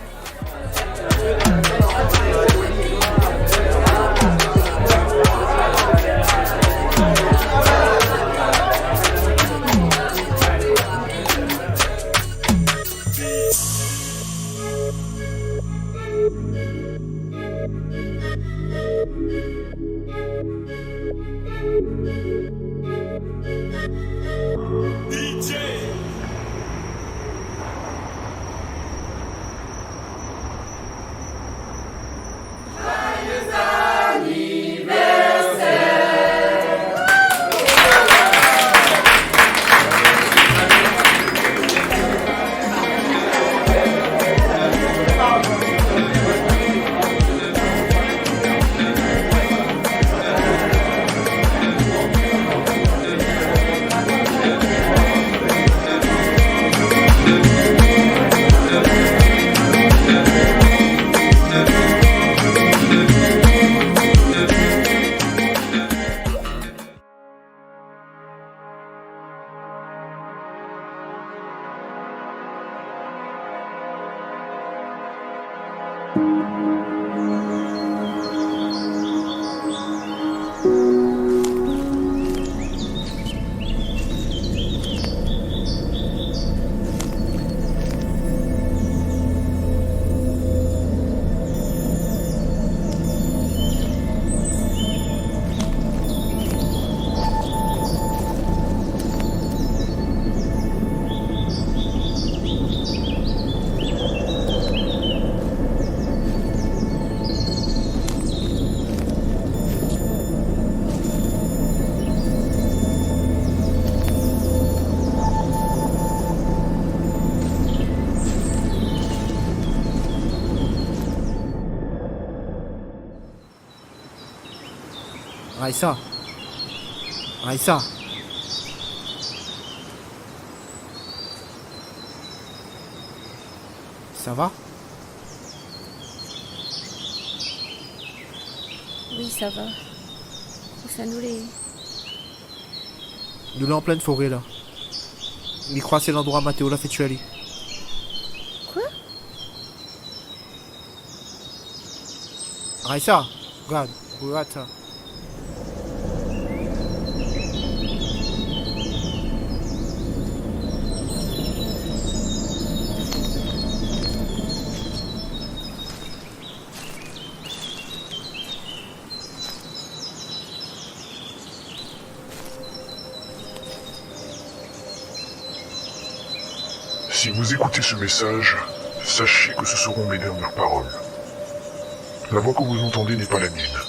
Raïssa. Raïssa. Ça va? Oui, ça va. Ça nous les... Nous là en pleine forêt là. Il croit que c'est l'endroit où Matteo l'a fait tuer Ali. Quoi? Raïssa, regarde ça. Si vous écoutez ce message, sachez que ce seront mes dernières paroles. La voix que vous entendez n'est pas la mienne,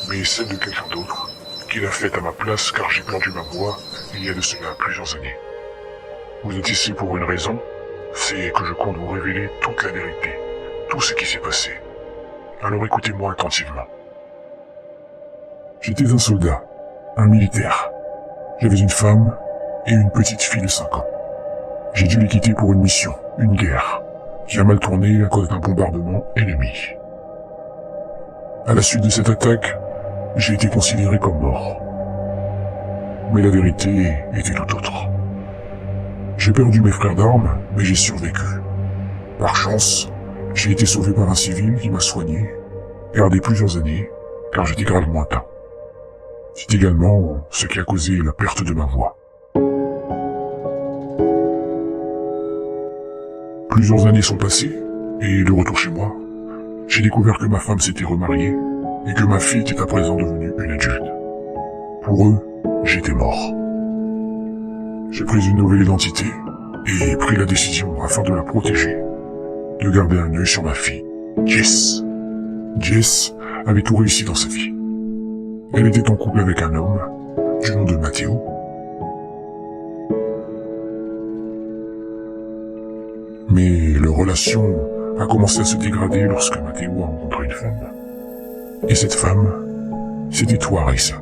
mais celle de quelqu'un d'autre, qui l'a faite à ma place car j'ai perdu ma voix il y a de cela plusieurs années. Vous êtes ici pour une raison, c'est que je compte vous révéler toute la vérité, tout ce qui s'est passé. Alors écoutez-moi attentivement. J'étais un soldat, un militaire. J'avais une femme et une petite fille de 5 ans. J'ai dû les quitter pour une mission, une guerre, qui a mal tourné à cause d'un bombardement ennemi. À la suite de cette attaque, j'ai été considéré comme mort. Mais la vérité était tout autre. J'ai perdu mes frères d'armes, mais j'ai survécu. Par chance, j'ai été sauvé par un civil qui m'a soigné, gardé plusieurs années, car j'étais gravement atteint. C'est également ce qui a causé la perte de ma voix. Plusieurs années sont passées, et de retour chez moi, j'ai découvert que ma femme s'était remariée, et que ma fille était à présent devenue une adulte. Pour eux, j'étais mort. J'ai pris une nouvelle identité, et pris la décision, afin de la protéger, de garder un œil sur ma fille, Jess. Jess avait tout réussi dans sa vie. Elle était en couple avec un homme, du nom de Matteo. Mais leur relation a commencé à se dégrader lorsque Matteo a rencontré une femme. Et cette femme, c'était toi, Raïssa.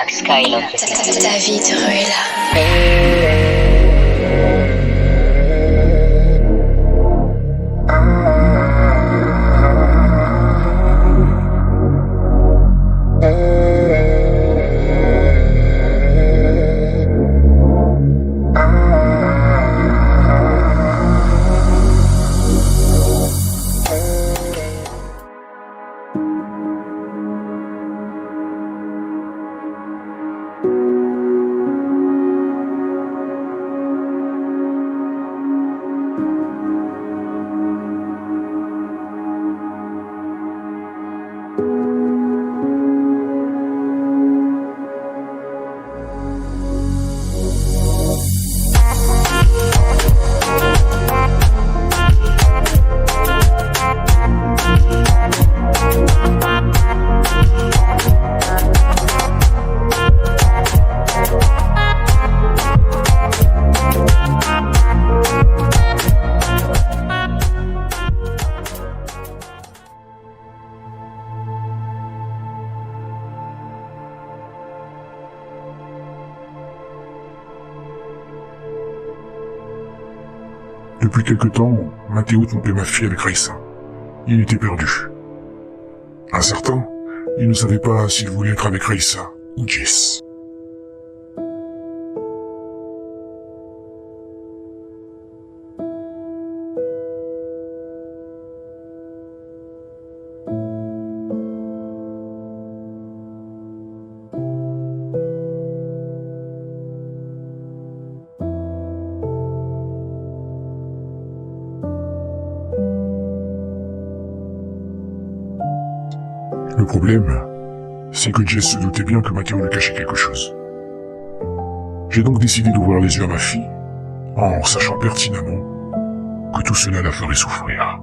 Black Sky Love. David Ruella. Depuis quelque temps, Matteo trompait ma fille avec Raissa. Il était perdu. Incertain, il ne savait pas s'il voulait être avec Raissa ou Jess. Le problème, c'est que Jess se doutait bien que Matteo lui cachait quelque chose. J'ai donc décidé d'ouvrir les yeux à ma fille, en sachant pertinemment que tout cela la ferait souffrir.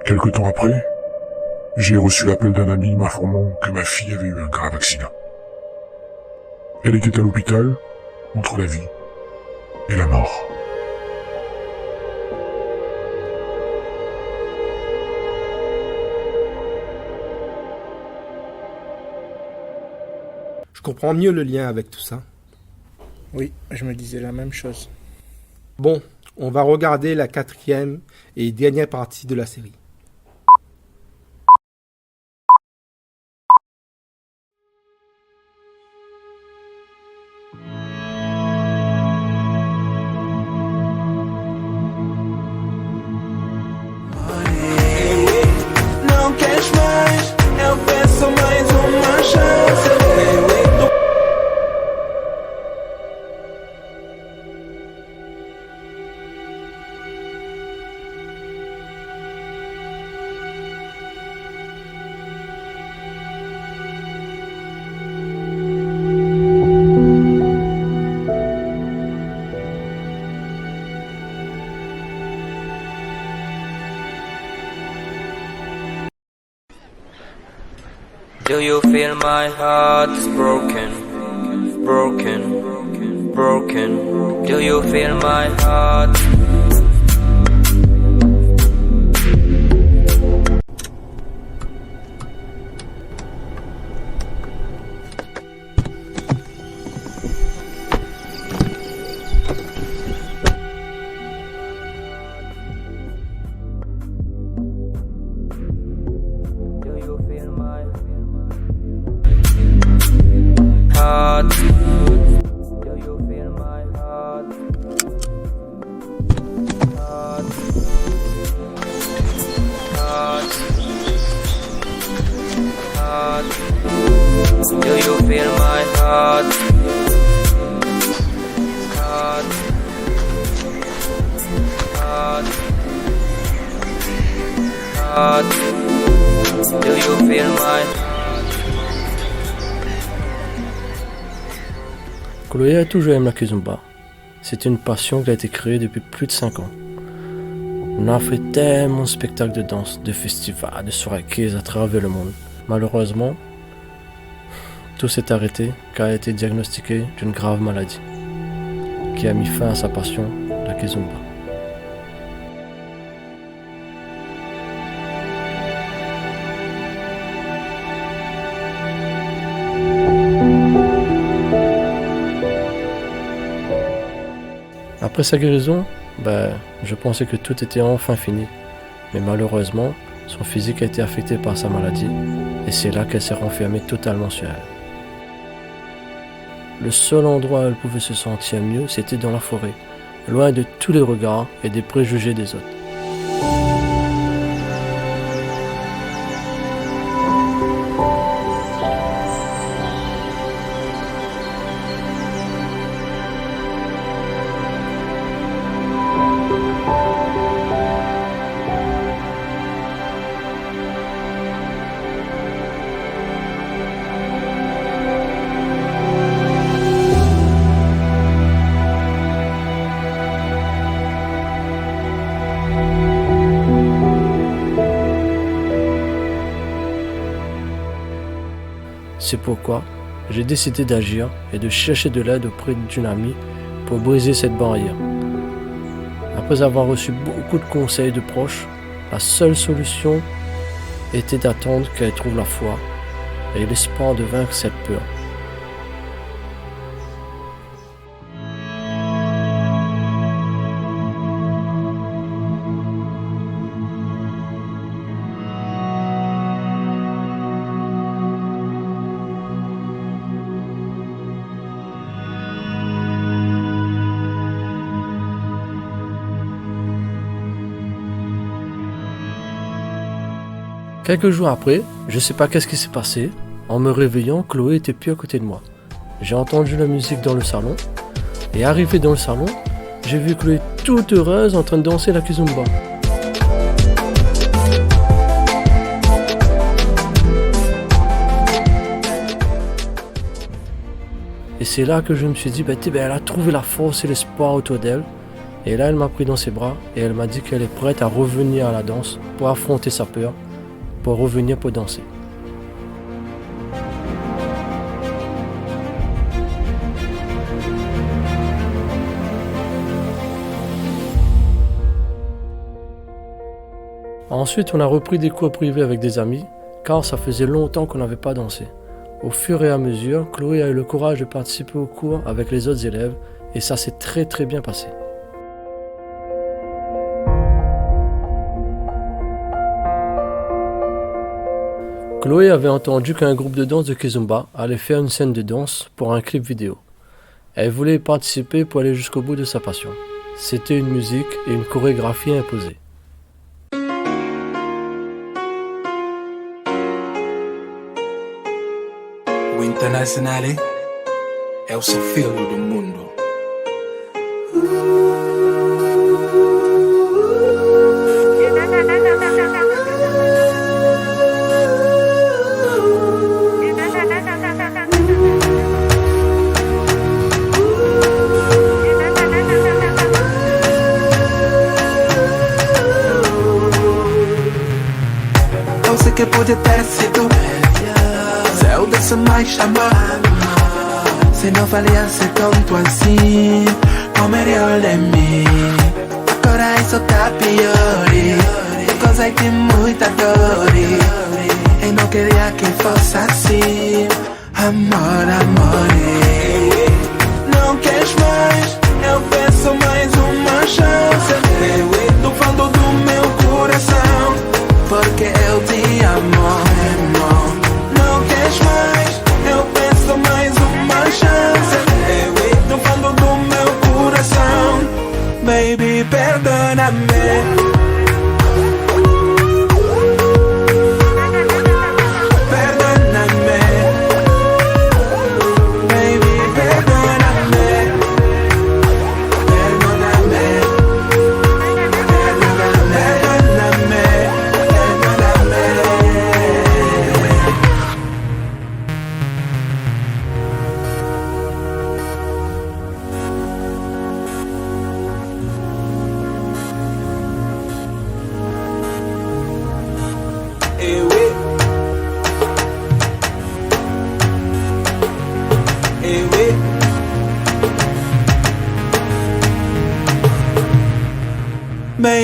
Quelque temps après, j'ai reçu l'appel d'un ami m'informant que ma fille avait eu un grave accident. Elle était à l'hôpital, entre la vie et la mort. Je comprends mieux le lien avec tout ça. Oui, je me disais la même chose. Bon, on va regarder la 4e et dernière partie de la série. Não queres mais, eu peço mais uma chance. Do you feel my heart's broken, broken, broken? Do you feel my heart? heart? Do you feel my heart? Heart. Heart. Heart. Do you feel my heart? Heart. Heart. Heart. Do you feel my heart? Chloé a toujours aimé la kizomba. C'est une passion qui a été créée depuis plus de 5 ans. On a fait tellement de spectacles de danse, de festivals, de soirées kids à travers le monde. Malheureusement, tout s'est arrêté car elle a été diagnostiquée d'une grave maladie qui a mis fin à sa passion, la kizomba. Après sa guérison, je pensais que tout était enfin fini. Mais malheureusement, son physique a été affecté par sa maladie et c'est là qu'elle s'est renfermée totalement sur elle. Le seul endroit où elle pouvait se sentir mieux, c'était dans la forêt, loin de tous les regards et des préjugés des autres. C'est pourquoi j'ai décidé d'agir et de chercher de l'aide auprès d'une amie pour briser cette barrière. Après avoir reçu beaucoup de conseils de proches, la seule solution était d'attendre qu'elle trouve la foi et l'espoir de vaincre cette peur. Quelques jours après, je sais pas qu'est-ce qui s'est passé, en me réveillant, Chloé était plus à côté de moi. J'ai entendu la musique dans le salon, et arrivé dans le salon, j'ai vu Chloé toute heureuse en train de danser la kizomba. Et c'est là que je me suis dit, elle a trouvé la force et l'espoir autour d'elle. Et là, elle m'a pris dans ses bras et elle m'a dit qu'elle est prête à revenir à la danse pour affronter sa peur, pour revenir pour danser. Ensuite, on a repris des cours privés avec des amis, car ça faisait longtemps qu'on n'avait pas dansé. Au fur et à mesure, Chloé a eu le courage de participer aux cours avec les autres élèves, et ça s'est très bien passé. Chloé avait entendu qu'un groupe de danse de kizomba allait faire une scène de danse pour un clip vidéo. Elle voulait y participer pour aller jusqu'au bout de sa passion. C'était une musique et une chorégraphie imposée. O Internazionale é o seu filho do mundo. Eu sei que pode ter sido se eu desse mais amar, se não valesse tanto assim, como melhor de mim. Agora isso tá pior, because I tem muita dor, e não queria que fosse assim. Amor, amor, não queres mais, eu peço mais uma chance. Do fundo do meu coração, porque eu te amo, irmão.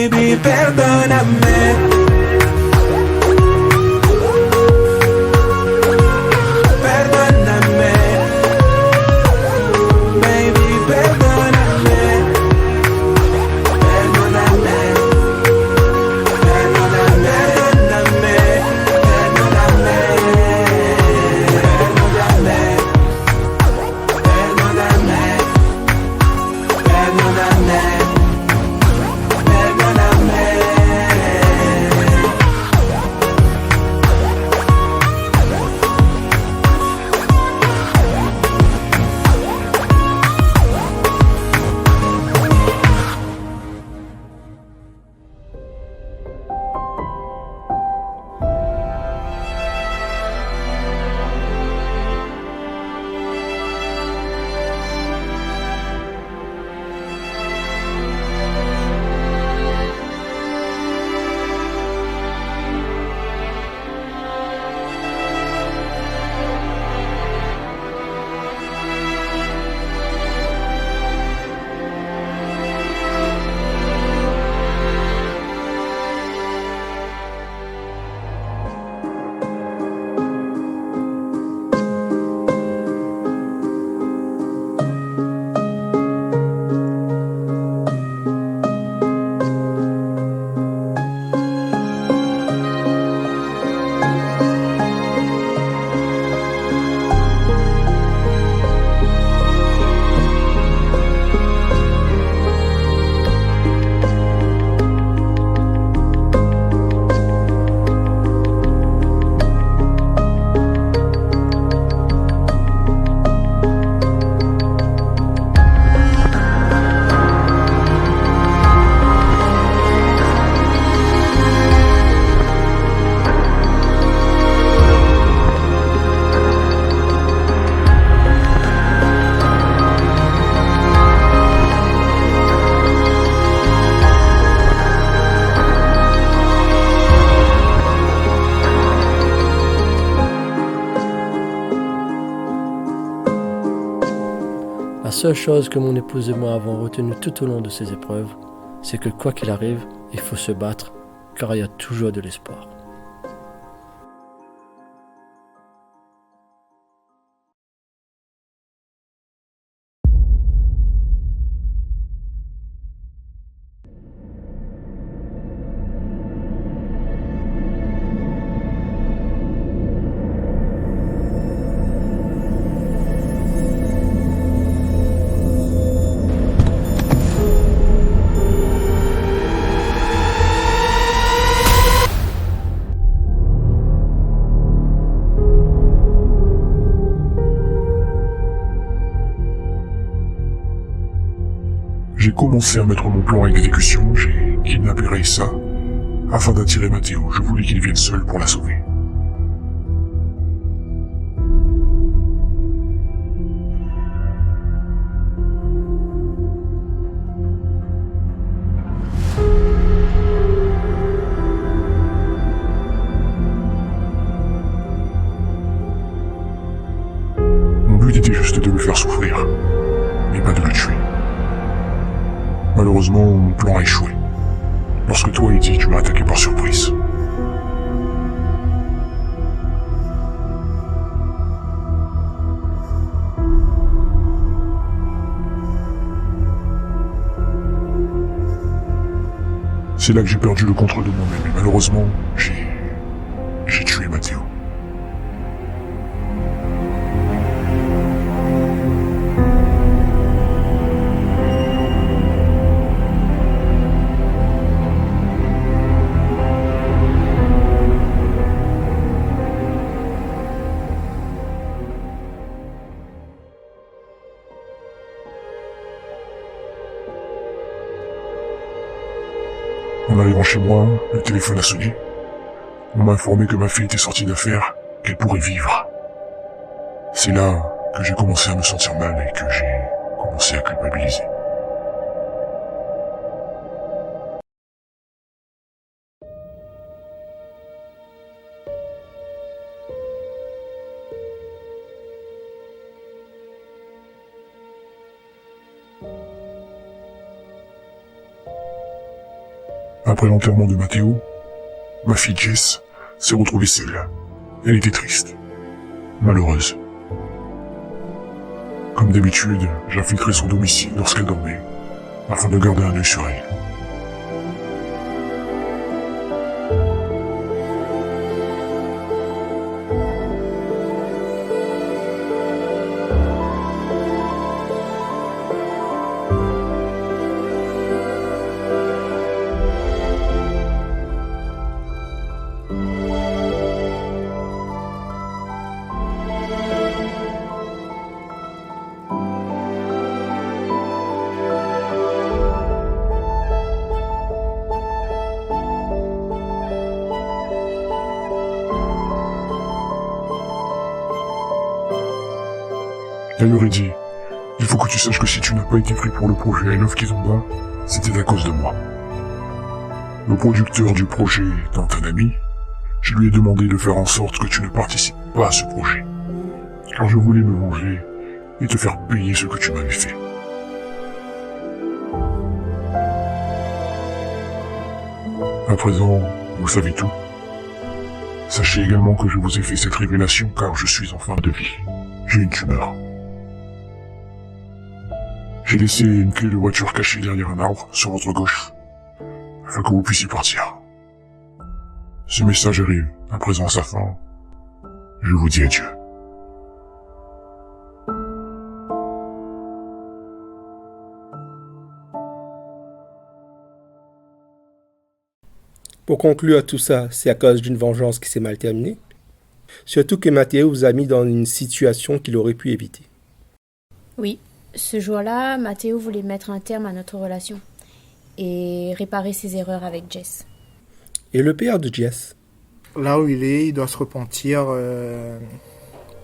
baby, perdóname. La seule chose que mon épouse et moi avons retenue tout au long de ces épreuves, c'est que quoi qu'il arrive, il faut se battre, car il y a toujours de l'espoir. J'ai commencé à mettre mon plan à exécution, j'ai kidnappé Raissa, afin d'attirer Matteo. Je voulais qu'il vienne seul pour la sauver. Mon but était juste de le faire souffrir, mais pas de le tuer. Malheureusement, mon plan a échoué. Lorsque toi, Eddie, tu m'as attaqué par surprise. C'est là que j'ai perdu le contrôle de moi-même et malheureusement, j'ai tué Matteo. En arrivant chez moi, le téléphone a sonné. On m'a informé que ma fille était sortie d'affaires, qu'elle pourrait vivre. C'est là que j'ai commencé à me sentir mal et que j'ai commencé à culpabiliser. Après l'enterrement de Matteo, ma fille Jess s'est retrouvée seule. Elle était triste, malheureuse. Comme d'habitude, j'infiltrais son domicile lorsqu'elle dormait, afin de garder un œil sur elle. Elle leur a dit, il faut que tu saches que si tu n'as pas été pris pour le projet I Love Kizomba, c'était à cause de moi. Le producteur du projet étant un ami, je lui ai demandé de faire en sorte que tu ne participes pas à ce projet, car je voulais me venger et te faire payer ce que tu m'avais fait. À présent, vous savez tout. Sachez également que je vous ai fait cette révélation car je suis en fin de vie. J'ai une tumeur. J'ai laissé une clé de voiture cachée derrière un arbre sur votre gauche, afin que vous puissiez partir. Ce message arrive à présent à sa fin. Je vous dis adieu. Pour conclure à tout ça, c'est à cause d'une vengeance qui s'est mal terminée. Surtout que Matteo vous a mis dans une situation qu'il aurait pu éviter. Oui, ce jour-là, Matteo voulait mettre un terme à notre relation et réparer ses erreurs avec Jess. Et le père de Jess? Là où il doit se repentir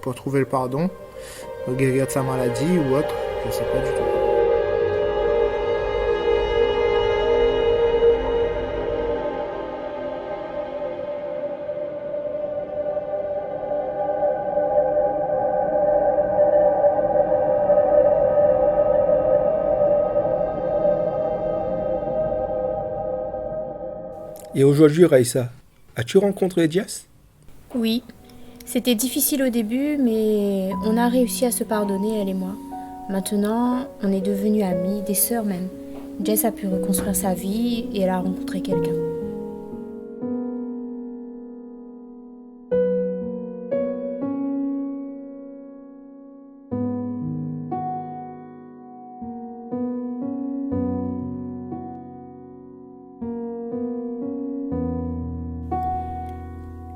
pour trouver le pardon, guérir de sa maladie ou autre, je sais pas du tout. Et aujourd'hui, Raissa, as-tu rencontré Jess? Oui, c'était difficile au début, mais on a réussi à se pardonner, elle et moi. Maintenant, on est devenus amis, des sœurs même. Jess a pu reconstruire sa vie et elle a rencontré quelqu'un.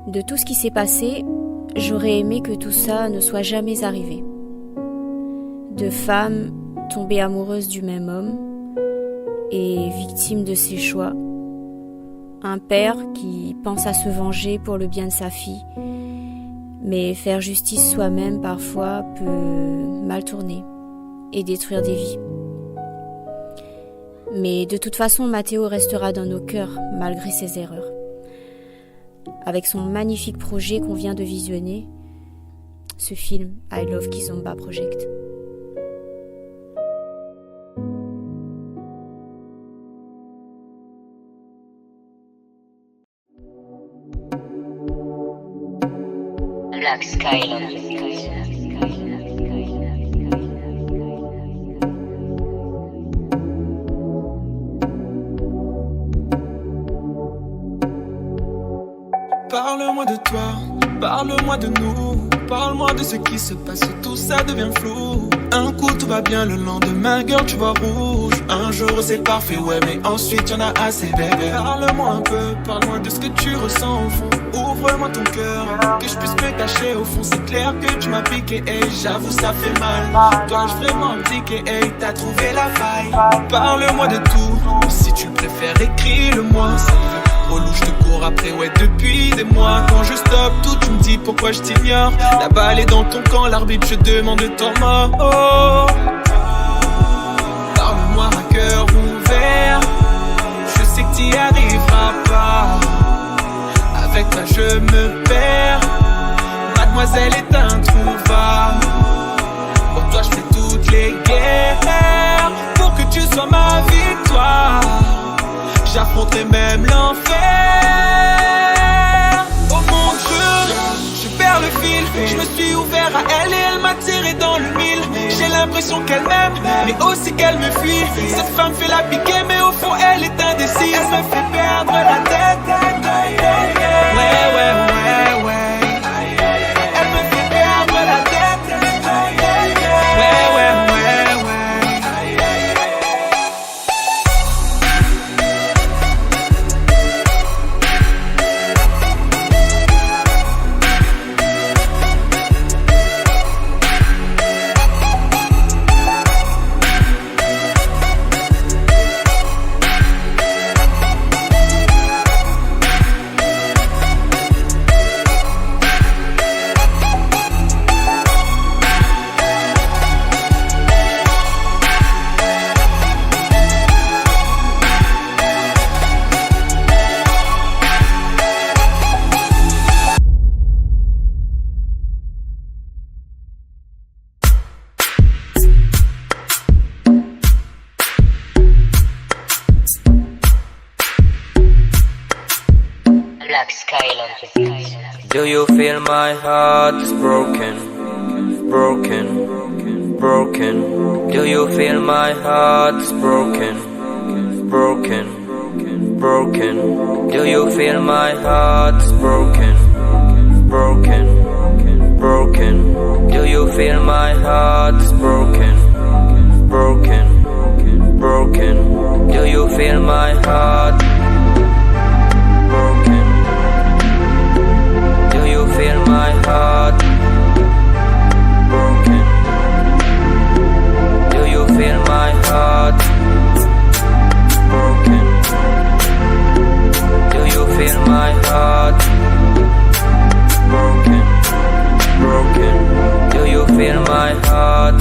De tout ce qui s'est passé, j'aurais aimé que tout ça ne soit jamais arrivé. Deux femmes tombées amoureuses du même homme et victimes de ses choix. Un père qui pense à se venger pour le bien de sa fille, mais faire justice soi-même parfois peut mal tourner et détruire des vies. Mais de toute façon, Matteo restera dans nos cœurs malgré ses erreurs. Avec son magnifique projet qu'on vient de visionner, ce film I Love Kizomba Project. Black Skyland. Parle-moi de toi, parle-moi de nous, parle-moi de ce qui se passe, tout ça devient flou. Un coup tout va bien, le lendemain, girl, tu vois rouge. Un jour c'est parfait, ouais, mais ensuite y'en a assez, bébé. Parle-moi un peu, parle-moi de ce que tu ressens au fond. Ouvre-moi ton cœur, que je puisse me cacher au fond. C'est clair que tu m'as piqué, hey, j'avoue ça fait mal. Dois-je vraiment indiquer, hey, t'as trouvé la faille. Parle-moi de tout, si tu préfères écris-le-moi. Relou, je te cours après, ouais, depuis des mois. Quand je stoppe tout, tu me dis pourquoi je t'ignore. La balle est dans ton camp, l'arbitre, je demande ton mort. Oh, parle-moi à cœur ouvert. Je sais que t'y arriveras pas. Avec toi, je me perds. Mademoiselle est introuvable. Pour toi, je fais toutes les guerres. Pour que tu sois ma victoire. J'avoue affronterai même l'enfer. Oh mon Dieu, je perds le fil. Je me suis ouvert à elle et elle m'a tiré dans le mille. J'ai l'impression qu'elle m'aime, mais aussi qu'elle me fuit. Cette femme fait la piquer, mais au fond elle est indécise. Elle me fait perdre la tête. Ouais, ouais, ouais, ouais. Elle me fait perdre la tête. Ouais, ouais, ouais, ouais. Do you feel my heart is broken, broken, broken? Do you feel my heart is broken, broken, broken? Do you feel my heart is broken, broken, broken? Do you feel my heart is broken, broken, broken? Do you feel my heart? Feel my heart broken. Do you feel my heart broken? Do you feel my heart broken? Broken. Do you feel my heart?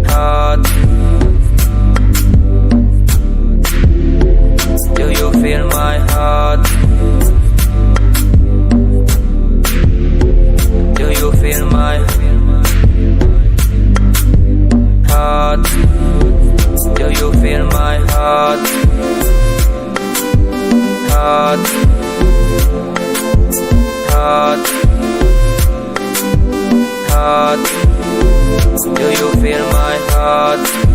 Heart. Do you feel my heart? Do you feel my heart? Do you feel my heart? Heart. Heart. Heart. Do you feel my heart?